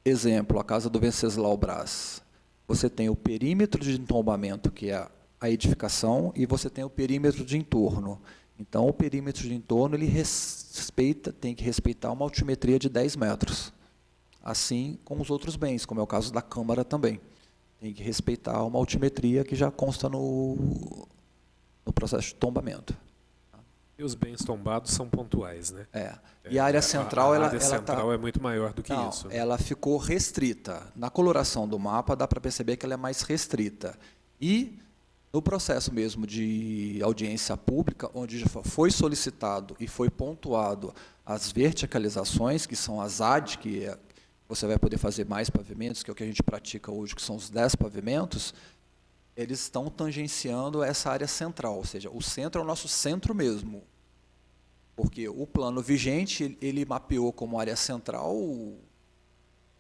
exemplo, a casa do Venceslau Braz. Você tem o perímetro de entombamento, que é a edificação, e você tem o perímetro de entorno. Então, o perímetro de entorno ele tem que respeitar uma altimetria de 10 metros. Assim como os outros bens, como é o caso da Câmara também. Tem que respeitar uma altimetria que já consta no processo de tombamento. E os bens tombados são pontuais, né? E a área central, a área central é muito maior do que não, isso. Né? Ela ficou restrita. Na coloração do mapa dá para perceber que ela é mais restrita. E no processo mesmo de audiência pública, onde já foi solicitado e foi pontuado as verticalizações, que são as AD, que você vai poder fazer mais pavimentos, que é o que a gente pratica hoje, que são os 10 pavimentos, eles estão tangenciando essa área central, ou seja, o centro é o nosso centro mesmo. Porque o plano vigente, ele mapeou como área central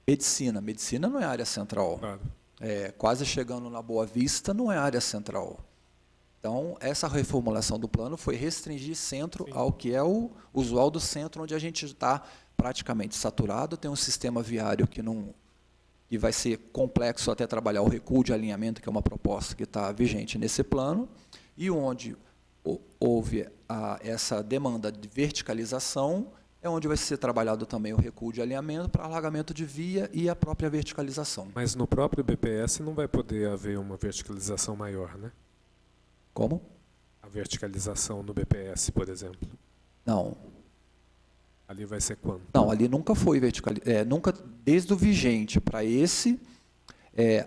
medicina. Medicina não é área central. Claro. Quase chegando na Boa Vista, não é área central. Então, essa reformulação do plano foi restringir centro ao que é o usual do centro, onde a gente está praticamente saturado, tem um sistema viário que vai ser complexo até trabalhar o recuo de alinhamento, que é uma proposta que está vigente nesse plano, e onde houve essa demanda de verticalização, é onde vai ser trabalhado também o recuo de alinhamento para alargamento de via e a própria verticalização. Mas no próprio BPS não vai poder haver uma verticalização maior, né? Como? A verticalização no BPS, por exemplo. Não. Ali vai ser quanto? Não, ali nunca foi verticalizado. Nunca, desde o vigente para esse,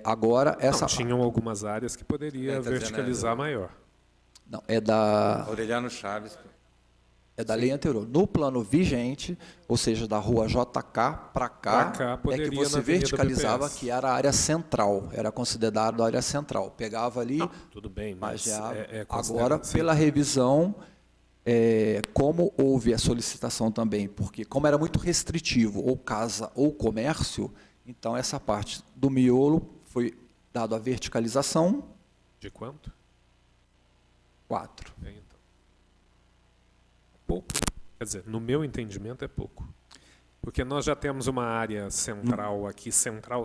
agora essa... Não, tinham algumas áreas que poderia verticalizar maior. Não, é da Aureliano Chaves. É da lei anterior. No plano vigente, ou seja, da rua JK para cá, é que poderia você na Avenida verticalizava BPS. que era a área central, era considerado a área central. Pegava ali, Não, tudo bem, mas já, considerado agora, assim. pela revisão, como houve a solicitação também, porque como era muito restritivo, ou casa ou comércio, então essa parte do miolo foi dado a verticalização. De quanto? 4. Então. Pouco. Quer dizer, no meu entendimento é pouco. Porque nós já temos uma área central aqui, central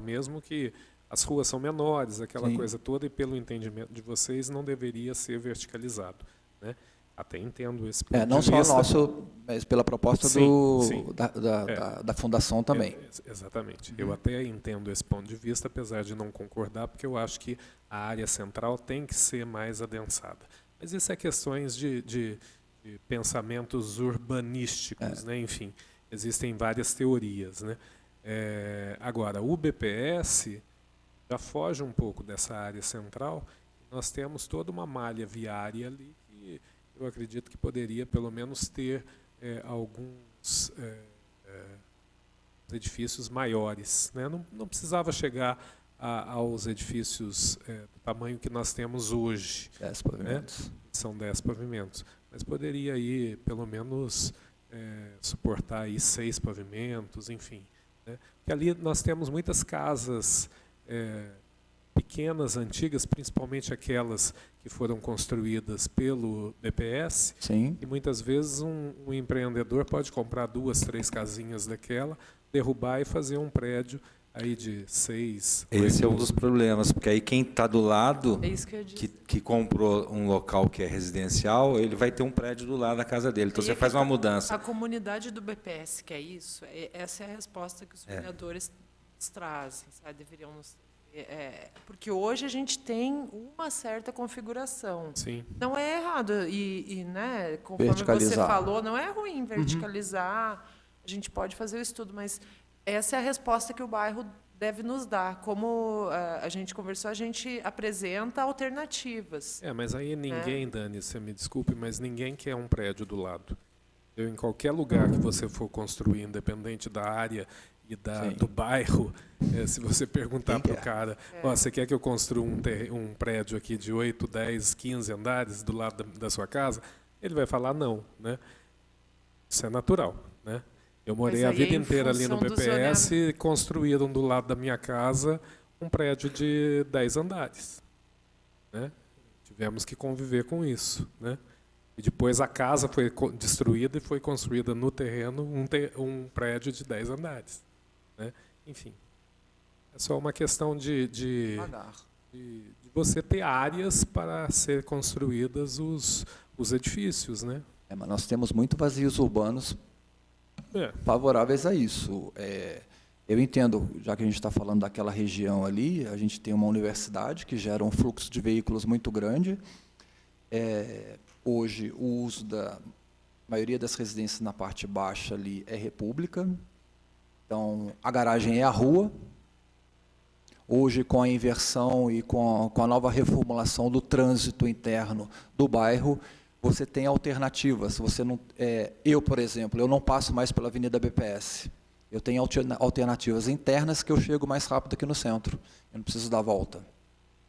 mesmo, que as ruas são menores, aquela Sim. coisa toda, e pelo entendimento de vocês não deveria ser verticalizado. Né? Até entendo esse ponto Não de só vista. nosso, mas pela proposta Sim. da fundação também. Exatamente. Eu até entendo esse ponto de vista, apesar de não concordar, porque eu acho que a área central tem que ser mais adensada. Mas isso é questões de pensamentos urbanísticos, né? Enfim, existem várias teorias. Né? Agora, o BPS já foge um pouco dessa área central. Nós temos toda uma malha viária ali que eu acredito que poderia, pelo menos, ter alguns edifícios maiores. Né? Não precisava chegar aos edifícios do tamanho que nós temos hoje. 10 pavimentos. Né? São 10 pavimentos. Mas poderia aí, pelo menos, suportar aí 6 pavimentos, enfim. Né? Porque ali nós temos muitas casas pequenas, antigas, principalmente aquelas que foram construídas pelo BPS, Sim. e muitas vezes um empreendedor pode comprar 2, 3 casinhas daquela, derrubar e fazer um prédio aí de 6, Esse é um 8, dos problemas, porque aí quem está do lado, É isso que eu disse. que comprou um local que é residencial, ele vai ter um prédio do lado da casa dele. Então Aí você é que faz uma tá. mudança. A comunidade do BPS quer isso, essa é a resposta que os vereadores trazem, sabe? Deveriam nos... porque hoje a gente tem uma certa configuração. sim. Não é errado, né, conforme você Verticalizar. falou, não é ruim verticalizar, a gente pode fazer o estudo, mas essa é a resposta que o bairro deve nos dar. Como a gente conversou, a gente apresenta alternativas. Mas aí ninguém, Dani, você me desculpe, mas ninguém quer um prédio do lado. Em qualquer lugar que você for construir, independente da área e do bairro, se você perguntar para o cara, você quer que eu construa um prédio aqui de 8, 10, 15 andares do lado da sua casa? Ele vai falar não, né? Isso é natural, né? Eu morei a vida inteira ali no BPS e construíram do lado da minha casa um prédio de 10 andares, né? Tivemos que conviver com isso, né? E depois a casa foi destruída e foi construída no terreno um prédio de 10 andares, né? Enfim, é só uma questão de você ter áreas para ser construídas os edifícios, né? Mas nós temos muito vazios urbanos favoráveis a isso. Eu entendo, já que a gente está falando daquela região ali, a gente tem uma universidade que gera um fluxo de veículos muito grande. Hoje, o uso da maioria das residências na parte baixa ali é república. Então, a garagem é a rua. Hoje, com a inversão e com a nova reformulação do trânsito interno do bairro, você tem alternativas. Você não, eu, por exemplo, eu não passo mais pela Avenida BPS. Eu tenho alternativas internas que eu chego mais rápido aqui no centro. Eu não preciso dar a volta.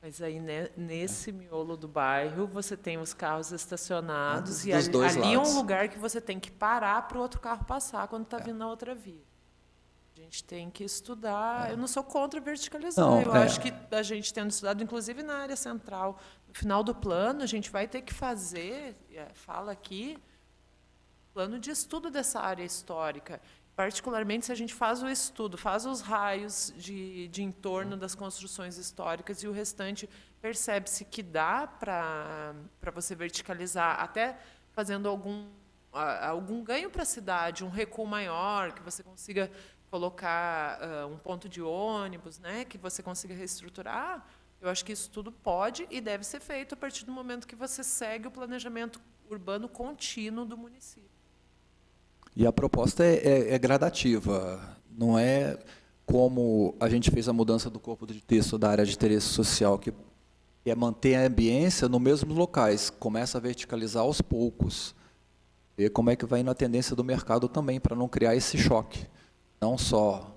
Mas aí, nesse miolo do bairro, você tem os carros estacionados e dos dois ali é lados. um lugar que você tem que parar para o outro carro passar quando está vindo na outra via. A gente tem que estudar. Eu não sou contra verticalizar. Não, eu acho que a gente tendo estudado, inclusive na área central, no final do plano, a gente vai ter que fazer, fala aqui, plano de estudo dessa área histórica. Particularmente se a gente faz o estudo, faz os raios de entorno das construções históricas e o restante percebe-se que dá para você verticalizar, até fazendo algum ganho para a cidade, um recuo maior, que você consiga colocar um ponto de ônibus, né, que você consiga reestruturar. Eu acho que isso tudo pode e deve ser feito a partir do momento que você segue o planejamento urbano contínuo do município. E a proposta é gradativa, não é como a gente fez a mudança do corpo de texto da área de interesse social, que é manter a ambiência nos mesmos locais, começa a verticalizar aos poucos, ver como é que vai indo a tendência do mercado também, para não criar esse choque, não só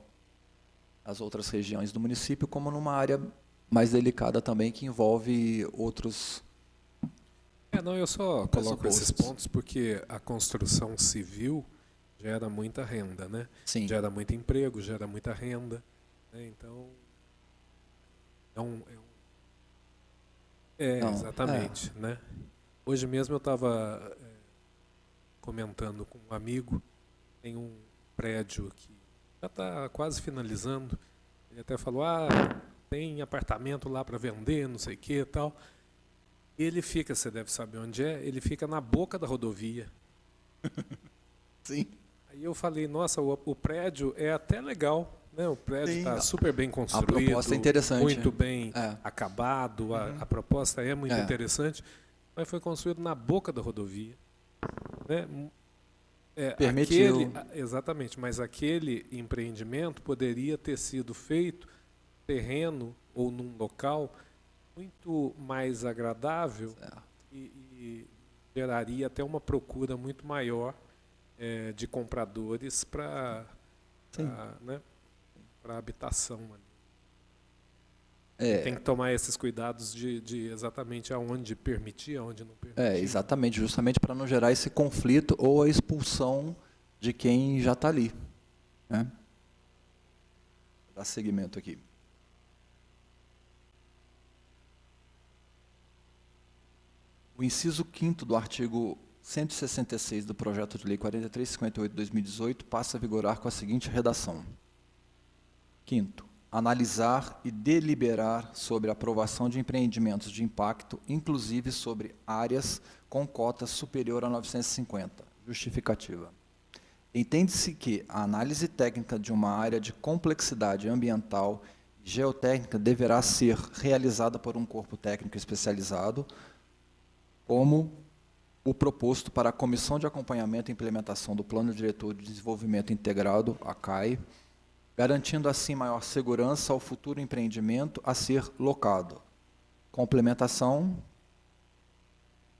nas outras regiões do município, como numa área mais delicada também, que envolve outros... Eu só coloco esses pontos porque a construção civil gera muita renda, né? Sim. Gera muito emprego, gera muita renda, né? Então, exatamente, né? Hoje mesmo eu estava comentando com um amigo, tem um prédio que já está quase finalizando, ele até falou, tem apartamento lá para vender, não sei o que e tal. Ele fica, você deve saber onde ele fica na boca da rodovia. Sim. Aí eu falei, nossa, o prédio é até legal, né? O prédio está super bem construído, a proposta é interessante, muito bem acabado, a proposta é muito interessante, mas foi construído na boca da rodovia, né? Permitiu. Exatamente, mas aquele empreendimento poderia ter sido feito terreno ou num local muito mais agradável e geraria até uma procura muito maior de compradores para a habitação. Tem que tomar esses cuidados de exatamente aonde permitir, aonde não permitir. Exatamente, justamente para não gerar esse conflito ou a expulsão de quem já está ali, né? Vou dar seguimento aqui. O inciso 5º do artigo 166 do projeto de lei 4358 de 2018 passa a vigorar com a seguinte redação. 5º. Analisar e deliberar sobre a aprovação de empreendimentos de impacto, inclusive sobre áreas com cota superior a 950. Justificativa. Entende-se que a análise técnica de uma área de complexidade ambiental e geotécnica deverá ser realizada por um corpo técnico especializado, como o proposto para a Comissão de Acompanhamento e Implementação do Plano Diretor de Desenvolvimento Integrado, a CAI, garantindo assim maior segurança ao futuro empreendimento a ser locado. Complementação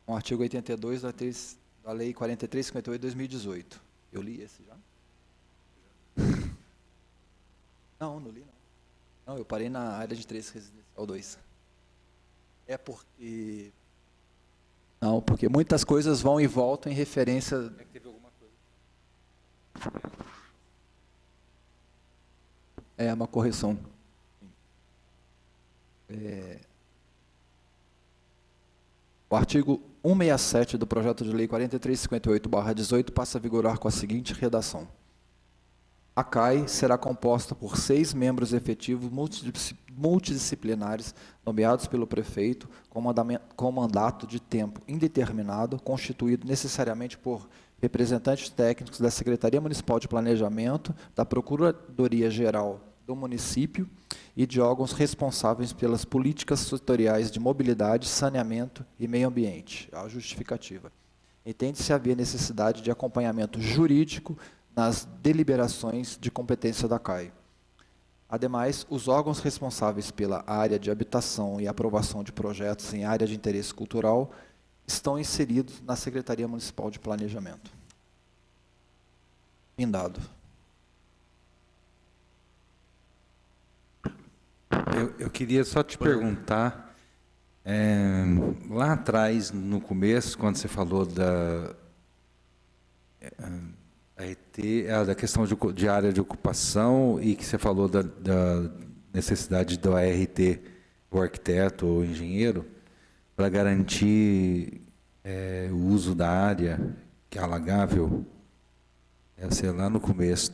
com o artigo 82 da Lei 4358 de 2018. Eu li esse já? Não li não. Não, eu parei na área de 3 residencial 2. É porque... Não, porque muitas coisas vão e voltam em referência... É que teve alguma coisa. É uma correção. O artigo 167 do projeto de lei 4358/18 passa a vigorar com a seguinte redação. A CAI será composta por 6 membros efetivos multidisciplinares nomeados pelo prefeito com mandato de tempo indeterminado, constituído necessariamente por representantes técnicos da Secretaria Municipal de Planejamento, da Procuradoria-Geral do município e de órgãos responsáveis pelas políticas setoriais de mobilidade, saneamento e meio ambiente. A justificativa. Entende-se haver necessidade de acompanhamento jurídico nas deliberações de competência da CAI. Ademais, os órgãos responsáveis pela área de habitação e aprovação de projetos em área de interesse cultural estão inseridos na Secretaria Municipal de Planejamento. Findado. Eu queria só te perguntar, lá atrás, no começo, quando você falou da da questão de área de ocupação e que você falou da necessidade do ART, o arquiteto ou engenheiro, para garantir o uso da área que é alagável, sei lá no começo,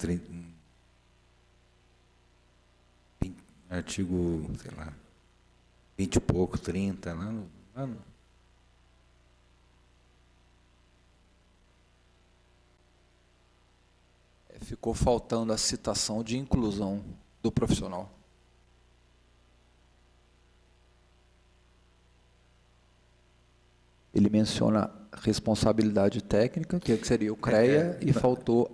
artigo, sei lá, 20 e pouco, 30, lá no Ficou faltando a citação de inclusão do profissional. Ele menciona responsabilidade técnica, que seria o CREA, e faltou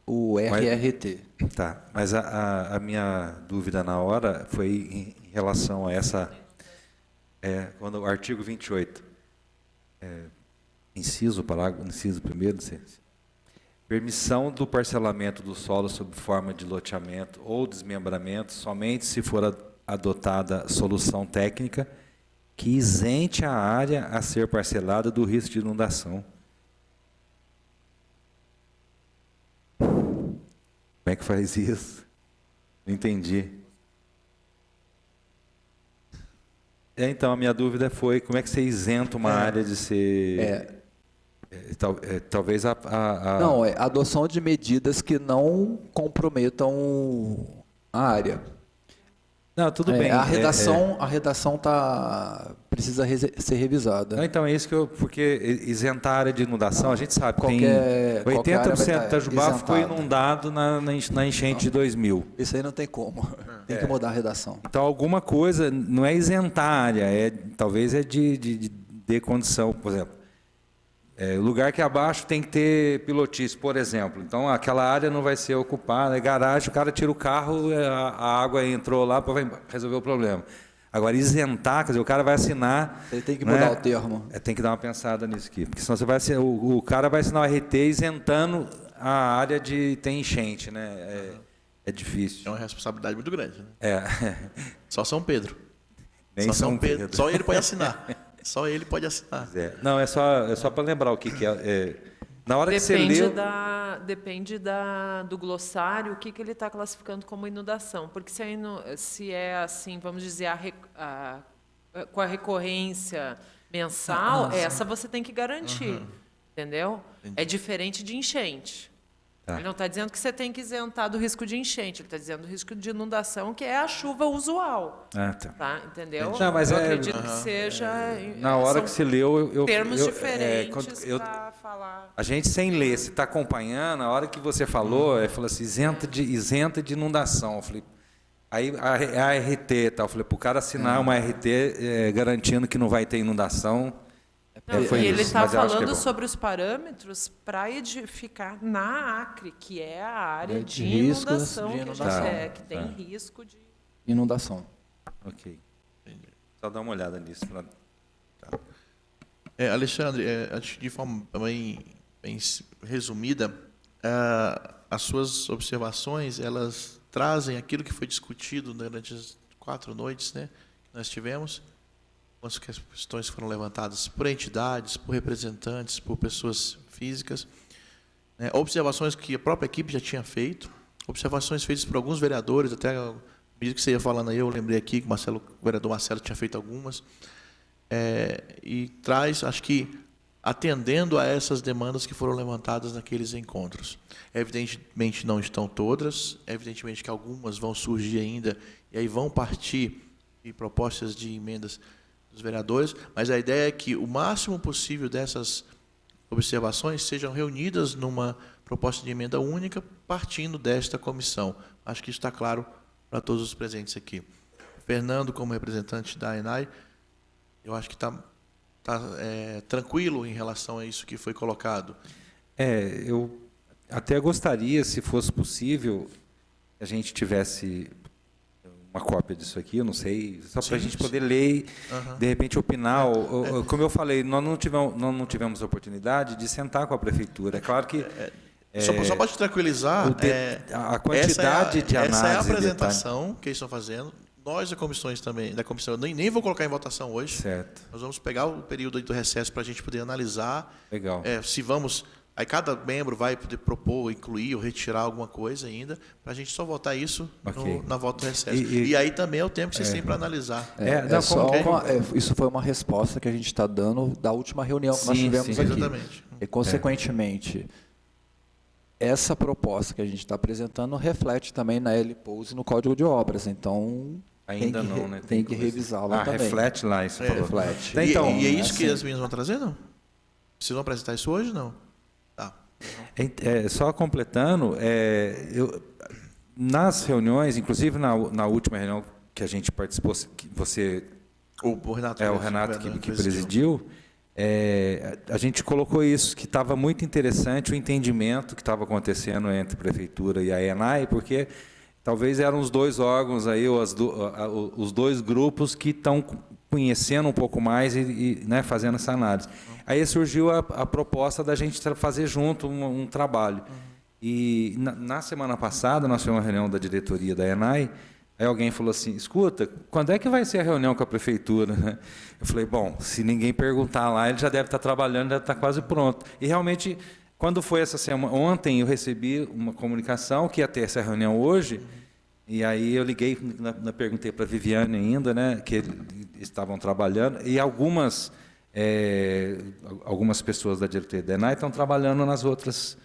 o RRT. Tá, mas a minha dúvida na hora foi em relação a essa... quando o artigo 28, inciso 1º, permissão do parcelamento do solo sob forma de loteamento ou desmembramento somente se for adotada solução técnica que isente a área a ser parcelada do risco de inundação. Como é que faz isso? Não entendi. Então, a minha dúvida foi como é que você isenta uma área de ser... talvez Não, adoção de medidas que não comprometam a área. Não, tudo bem. A redação precisa ser revisada. Não, então é isso que porque isentar a área de inundação, a gente sabe, qualquer 80% de Itajubá ficou isentado. inundado na enchente de 2000. Isso aí não tem como. Tem que mudar a redação. Então, alguma coisa, não é isentar a área, talvez de condição, por exemplo. Lugar que abaixo tem que ter pilotice, por exemplo. Então, aquela área não vai ser ocupada, garagem, o cara tira o carro, a água entrou lá para resolver o problema. Agora, isentar, quer dizer, o cara vai assinar... Ele tem que mudar o termo. Tem que dar uma pensada nisso aqui, porque senão o cara vai assinar o RT isentando a área de ter enchente, né? É difícil. É uma responsabilidade muito grande, né? Só São Pedro. Nem São Pedro. Só ele pode assinar. Só ele pode assinar. Não, é só para lembrar o que é. Na hora que você leu... Depende do glossário, o que ele está classificando como inundação. Porque se é assim, vamos dizer, com a recorrência mensal, essa você tem que garantir. Entendeu? É diferente de enchente. Tá. Ele não está dizendo que você tem que isentar do risco de enchente, ele está dizendo do risco de inundação, que é a chuva usual. Ah, tá. Tá? Entendeu? Não, mas eu é- acredito que seja. Na hora são que se leu, termos quando diferentes para falar. a gente sem ler, se está acompanhando, a hora que você falou, falou assim, isenta de inundação. Eu falei, aí a RT e tal, eu falei, para o cara assinar uma RT garantindo que não vai ter inundação. Não, foi e ele isso, está mas eu acho que é falando bom. sobre os parâmetros para edificar na Acre, que é a área De de riscos inundação, de que, a gente inundação. que tem risco de. Inundação. Ok. Só dá uma olhada nisso. Alexandre, acho que de forma bem resumida, as suas observações, elas trazem aquilo que foi discutido durante as 4 noites, né, que nós tivemos, as questões foram levantadas por entidades, por representantes, por pessoas físicas, né, observações que a própria equipe já tinha feito, observações feitas por alguns vereadores, até à medida que você ia falando aí, eu lembrei aqui que o vereador Marcelo tinha feito algumas, e traz, acho que, atendendo a essas demandas que foram levantadas naqueles encontros. Evidentemente não estão todas, evidentemente que algumas vão surgir ainda, e aí vão partir de propostas de emendas dos vereadores, mas a ideia é que o máximo possível dessas observações sejam reunidas numa proposta de emenda única, partindo desta comissão. Acho que isso está claro para todos os presentes aqui. Fernando, como representante da ENAI, eu acho que está tranquilo em relação a isso que foi colocado. Eu até gostaria, se fosse possível, que a gente tivesse uma cópia disso aqui, eu não sei, só para a gente poder ler e, de repente, opinar. Como eu falei, nós não tivemos oportunidade de sentar com a prefeitura. É claro que... Só para te tranquilizar, a quantidade de análise... Essa é a apresentação que eles estão fazendo. Nós, da comissão, eu nem vou colocar em votação hoje. Certo. Nós vamos pegar o período do recesso para a gente poder analisar. Legal. Se vamos... Aí cada membro vai poder propor, incluir ou retirar alguma coisa ainda, para a gente só votar isso na volta do recesso. E aí também é o tempo que vocês têm para analisar. Isso foi uma resposta que a gente está dando da última reunião que nós tivemos aqui. Exatamente. E, consequentemente, essa proposta que a gente está apresentando reflete também na LPOS e no Código de Obras. Então, ainda não, né? Tem que revisá-la também. Reflete lá, isso falou. Reflete. Então, e é isso que as meninas vão trazer, não? Vocês vão apresentar isso hoje, não? Tá. Só completando, nas reuniões, inclusive na última reunião que a gente participou, que você... O Renato. O Renato que presidiu, a gente colocou isso, que estava muito interessante o entendimento que estava acontecendo entre a Prefeitura e a ENAI, porque talvez eram os dois órgãos, aí, os dois grupos que estão conhecendo um pouco mais e né, fazendo essa análise. Aí surgiu a proposta da gente fazer junto um trabalho. E na semana passada, nós tivemos uma reunião da diretoria da ENAI, aí alguém falou assim, escuta, quando é que vai ser a reunião com a prefeitura? Eu falei, bom, se ninguém perguntar lá, ele já deve estar trabalhando, deve estar quase pronto. E realmente, quando foi essa semana, ontem eu recebi uma comunicação que ia ter essa reunião hoje, e aí eu liguei, perguntei para a Viviane ainda, né, que eles estavam trabalhando, e algumas pessoas da diretoria da ENAI estão trabalhando nas outras,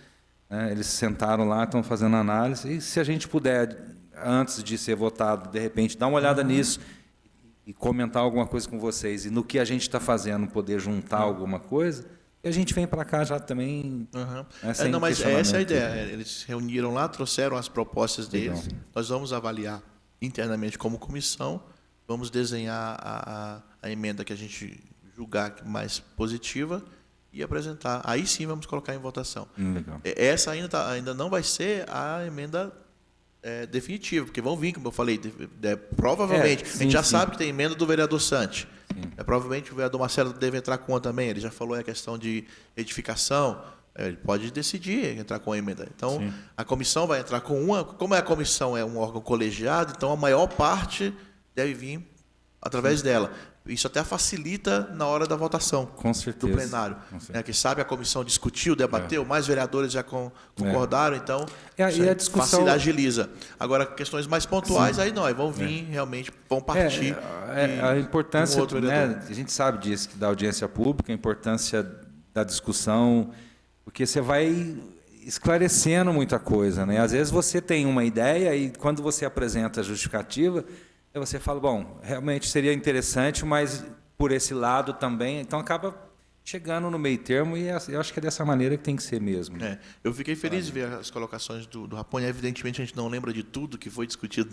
né, eles sentaram lá, estão fazendo análise, e se a gente puder, antes de ser votado, de repente, dar uma olhada nisso e comentar alguma coisa com vocês, e no que a gente está fazendo, poder juntar alguma coisa, e a gente vem para cá já também. Não, mas essa é a ideia. Eles se reuniram lá, trouxeram as propostas deles. Nós vamos avaliar internamente como comissão, vamos desenhar a emenda que a gente julgar mais positiva e apresentar. Aí sim vamos colocar em votação. Legal. Essa ainda não vai ser a emenda definitiva, porque vão vir, como eu falei, provavelmente. A gente já sabe que tem emenda do vereador Santi. Provavelmente o vereador Marcelo deve entrar com uma também. Ele já falou a questão de edificação. Ele pode decidir entrar com a emenda. Então, a comissão vai entrar com uma. Como a comissão é um órgão colegiado, então a maior parte deve vir através dela. Isso até facilita na hora da votação Com do certeza. plenário. Com certeza. Né? Que sabe, a comissão discutiu, debateu, mais vereadores já concordaram, então E a isso aí discussão- facilita, agiliza. Agora, questões mais pontuais, aí não, aí vão vir realmente, vão partir. A importância, um outro vereador. né, a gente sabe disso, da audiência pública, a importância da discussão, porque você vai esclarecendo muita coisa, né? Às vezes você tem uma ideia e quando você apresenta a justificativa, aí você fala, bom, realmente seria interessante, mas por esse lado também, então acaba chegando no meio termo e eu acho que é dessa maneira que tem que ser mesmo. Né? Eu fiquei feliz de ver as colocações do Rapone. Evidentemente, a gente não lembra de tudo que foi discutido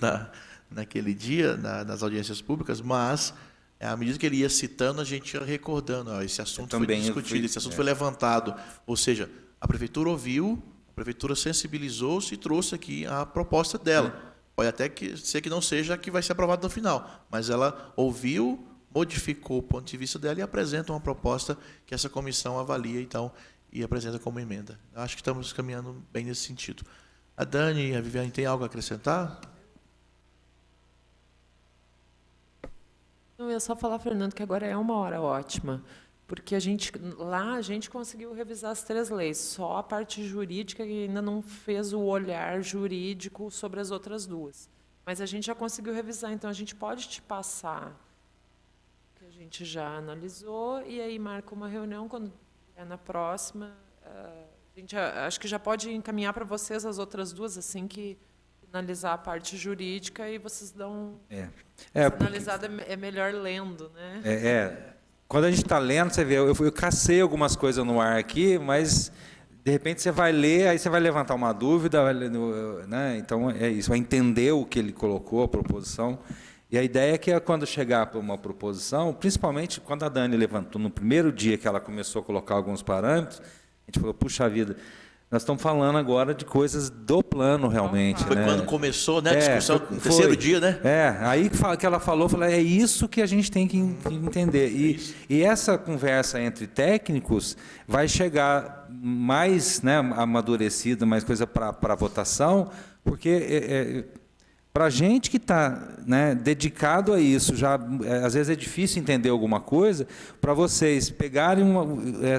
naquele dia, nas audiências públicas, mas, à medida que ele ia citando, a gente ia recordando. Ó, esse assunto foi discutido, esse assunto foi levantado. Ou seja, a Prefeitura ouviu, a Prefeitura sensibilizou-se e trouxe aqui a proposta dela. Pode até ser que não seja a que vai ser aprovada no final, mas ela ouviu, modificou o ponto de vista dela e apresenta uma proposta que essa comissão avalia, então, e apresenta como emenda. Eu acho que estamos caminhando bem nesse sentido. A Dani e a Viviane têm algo a acrescentar? Não, eu ia só falar, Fernando, que agora é uma hora ótima, porque a gente conseguiu revisar as 3 leis, só a parte jurídica que ainda não fez o olhar jurídico sobre as outras 2. Mas a gente já conseguiu revisar, então a gente pode te passar o que a gente já analisou e aí marca uma reunião quando é na próxima. A gente acho que já pode encaminhar para vocês as outras 2 assim que analisar a parte jurídica e vocês dão. Analisada é melhor lendo, né? Quando a gente está lendo, você vê, eu cacei algumas coisas no ar aqui, mas de repente você vai ler, aí você vai levantar uma dúvida, né? Então é isso, vai entender o que ele colocou, a proposição. E a ideia é que quando chegar para uma proposição, principalmente quando a Dani levantou, no primeiro dia que ela começou a colocar alguns parâmetros, a gente falou, puxa vida, nós estamos falando agora de coisas do plano, realmente. Foi né? quando começou, né, a discussão, no foi. terceiro dia, né? Aí que ela falou, é isso que a gente tem que entender. E essa conversa entre técnicos vai chegar mais, né, amadurecida, mais coisa para votação, porque para a gente que está, né, dedicado a isso, já às vezes é difícil entender alguma coisa, para vocês pegarem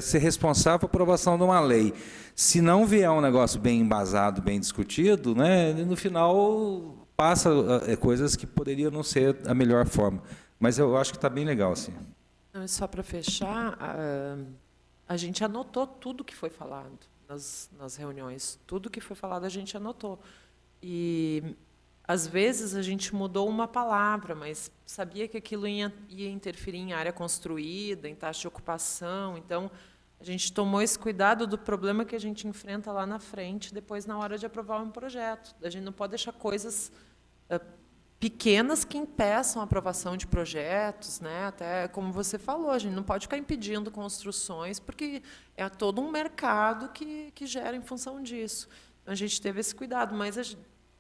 ser responsável pela aprovação de uma lei. Se não vier um negócio bem embasado, bem discutido, né, no final passa coisas que poderiam não ser a melhor forma. Mas eu acho que está bem legal, assim. Só para fechar, a gente anotou tudo que foi falado nas reuniões. Tudo que foi falado a gente anotou. E às vezes a gente mudou uma palavra, mas sabia que aquilo ia interferir em área construída, em taxa de ocupação. Então, a gente tomou esse cuidado do problema que a gente enfrenta lá na frente, depois na hora de aprovar um projeto. A gente não pode deixar coisas pequenas que impeçam a aprovação de projetos, né? Até como você falou, a gente não pode ficar impedindo construções, porque é todo um mercado que gera em função disso. Então, a gente teve esse cuidado, mas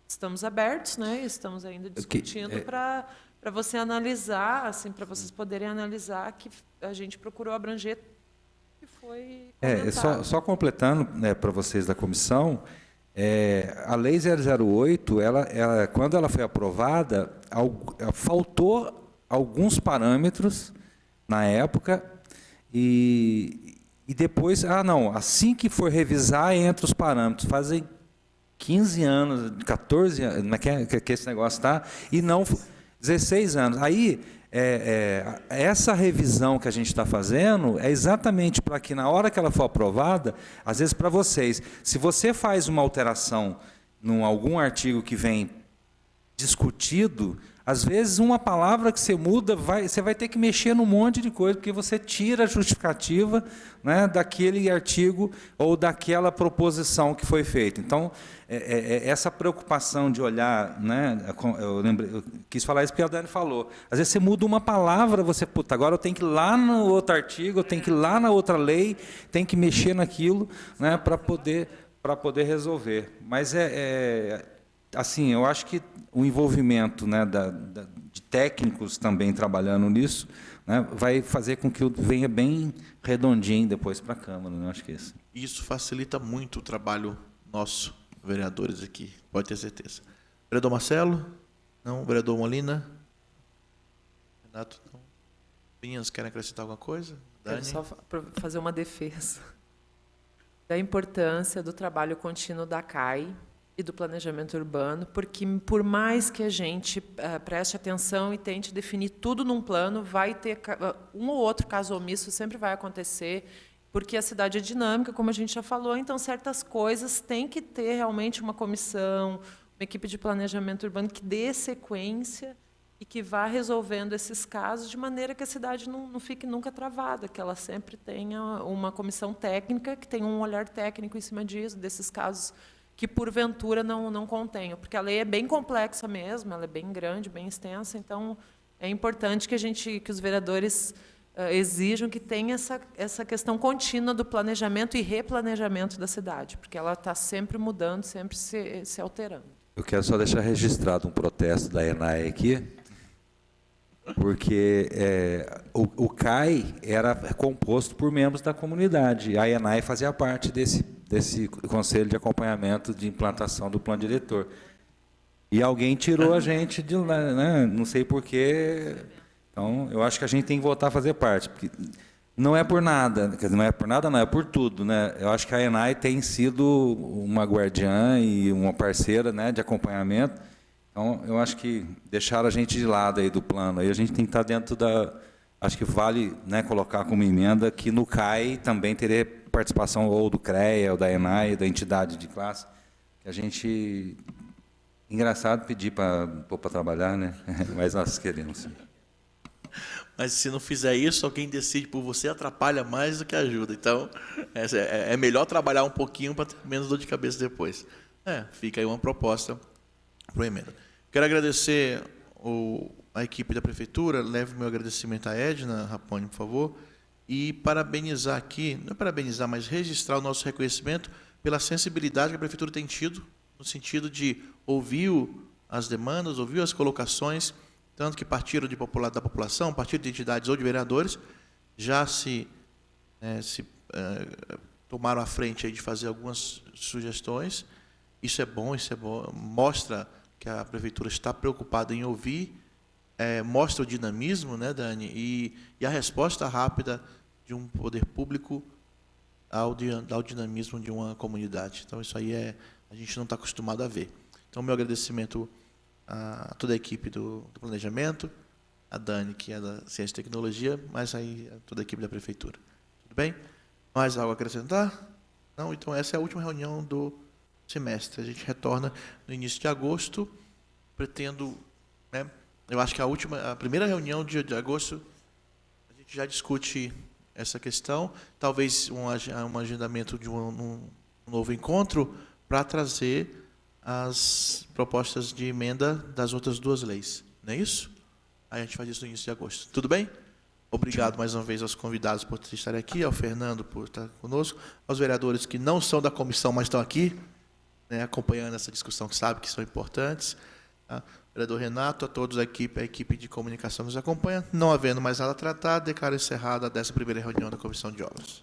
estamos abertos, né? Estamos ainda discutindo para você analisar, assim, para vocês poderem analisar que a gente procurou abranger o que foi comentado. Só completando, né, para vocês da comissão, a Lei 008, ela, quando ela foi aprovada, faltou alguns parâmetros na época e depois, assim que for revisar, entra os parâmetros. Fazem 15 anos, 14 anos, que esse negócio está, e não 16 anos. Aí, essa revisão que a gente está fazendo é exatamente para que, na hora que ela for aprovada, às vezes para vocês, se você faz uma alteração em algum artigo que vem discutido, às vezes uma palavra que você muda, você vai ter que mexer num monte de coisa, porque você tira a justificativa, né, daquele artigo ou daquela proposição que foi feita. Então, essa preocupação de olhar, né, eu quis falar isso porque a Dani falou, às vezes você muda uma palavra, agora eu tenho que ir lá no outro artigo, eu tenho que ir lá na outra lei, tenho que mexer naquilo, né, para poder resolver. Mas assim, eu acho que o envolvimento, né, de técnicos também trabalhando nisso, né, vai fazer com que venha bem redondinho depois para a Câmara, né? Acho que é isso. Isso facilita muito o trabalho nosso, vereadores aqui, pode ter certeza. Vereador Marcelo? Não. Vereador Molina? Renato? Não. Meninas, querem acrescentar alguma coisa? Quero Dani? só fazer uma defesa da importância do trabalho contínuo da CAI e do planejamento urbano, porque por mais que a gente preste atenção e tente definir tudo num plano, vai ter um ou outro caso omisso, sempre vai acontecer, porque a cidade é dinâmica, como a gente já falou, então certas coisas tem que ter realmente uma comissão, uma equipe de planejamento urbano que dê sequência e que vá resolvendo esses casos de maneira que a cidade não fique nunca travada, que ela sempre tenha uma comissão técnica que tenha um olhar técnico em cima disso, desses casos que, porventura, não contenham. Porque a lei é bem complexa mesmo, ela é bem grande, bem extensa, então é importante que os vereadores exijam que tenha essa questão contínua do planejamento e replanejamento da cidade, porque ela está sempre mudando, sempre se alterando. Eu quero só deixar registrado um protesto da ENAI aqui, porque o CAI era composto por membros da comunidade, a ENAI fazia parte desse conselho de acompanhamento de implantação do plano diretor. E alguém tirou a gente de lá, né? Não sei porquê. Então, eu acho que a gente tem que voltar a fazer parte, porque não é por nada, quer dizer, não é por nada, não, é por tudo, né? Eu acho que a ENAI tem sido uma guardiã e uma parceira, né, de acompanhamento. Então, eu acho que deixaram a gente de lado aí do plano. Aí a gente tem que estar dentro da... Acho que vale, né, colocar como emenda que no CAI também teria participação ou do CREA, ou da ENAI, da entidade de classe, que a gente... Engraçado pedir para pôr para trabalhar, né? Mas nós queremos, sim. Mas se não fizer isso, alguém decide por você, atrapalha mais do que ajuda. Então, é melhor trabalhar um pouquinho para ter menos dor de cabeça depois. Fica aí uma proposta para o emenda. Quero agradecer a equipe da Prefeitura, leve o meu agradecimento à Edna Raponi, por favor, e parabenizar aqui, não é parabenizar, mas registrar o nosso reconhecimento pela sensibilidade que a Prefeitura tem tido, no sentido de ouvir as demandas, ouvir as colocações, tanto que partiram da população, partiram de entidades ou de vereadores, já tomaram a frente aí de fazer algumas sugestões. Isso é bom, mostra que a Prefeitura está preocupada em ouvir, mostra o dinamismo, né, Dani, e a resposta rápida de um poder público ao dinamismo de uma comunidade. Então, isso aí a gente não está acostumado a ver. Então, meu agradecimento a toda a equipe do planejamento, a Dani, que é da Ciência e Tecnologia, mas aí a toda a equipe da Prefeitura. Tudo bem? Mais algo a acrescentar? Não? Então, essa é a última reunião do semestre. A gente retorna no início de agosto. Pretendo, né, eu acho que a primeira reunião de agosto, a gente já discute essa questão, talvez um agendamento de um novo encontro para trazer as propostas de emenda das outras duas leis. Não é isso? Aí a gente faz isso no início de agosto. Tudo bem? Obrigado mais uma vez aos convidados por estarem aqui, ao Fernando por estar conosco, aos vereadores que não são da comissão, mas estão aqui, né, acompanhando essa discussão, que sabe que são importantes. Tá? Vereador Renato, a todos a equipe de comunicação nos acompanha. Não havendo mais nada a tratar, declaro encerrada a 11ª reunião da Comissão de Obras.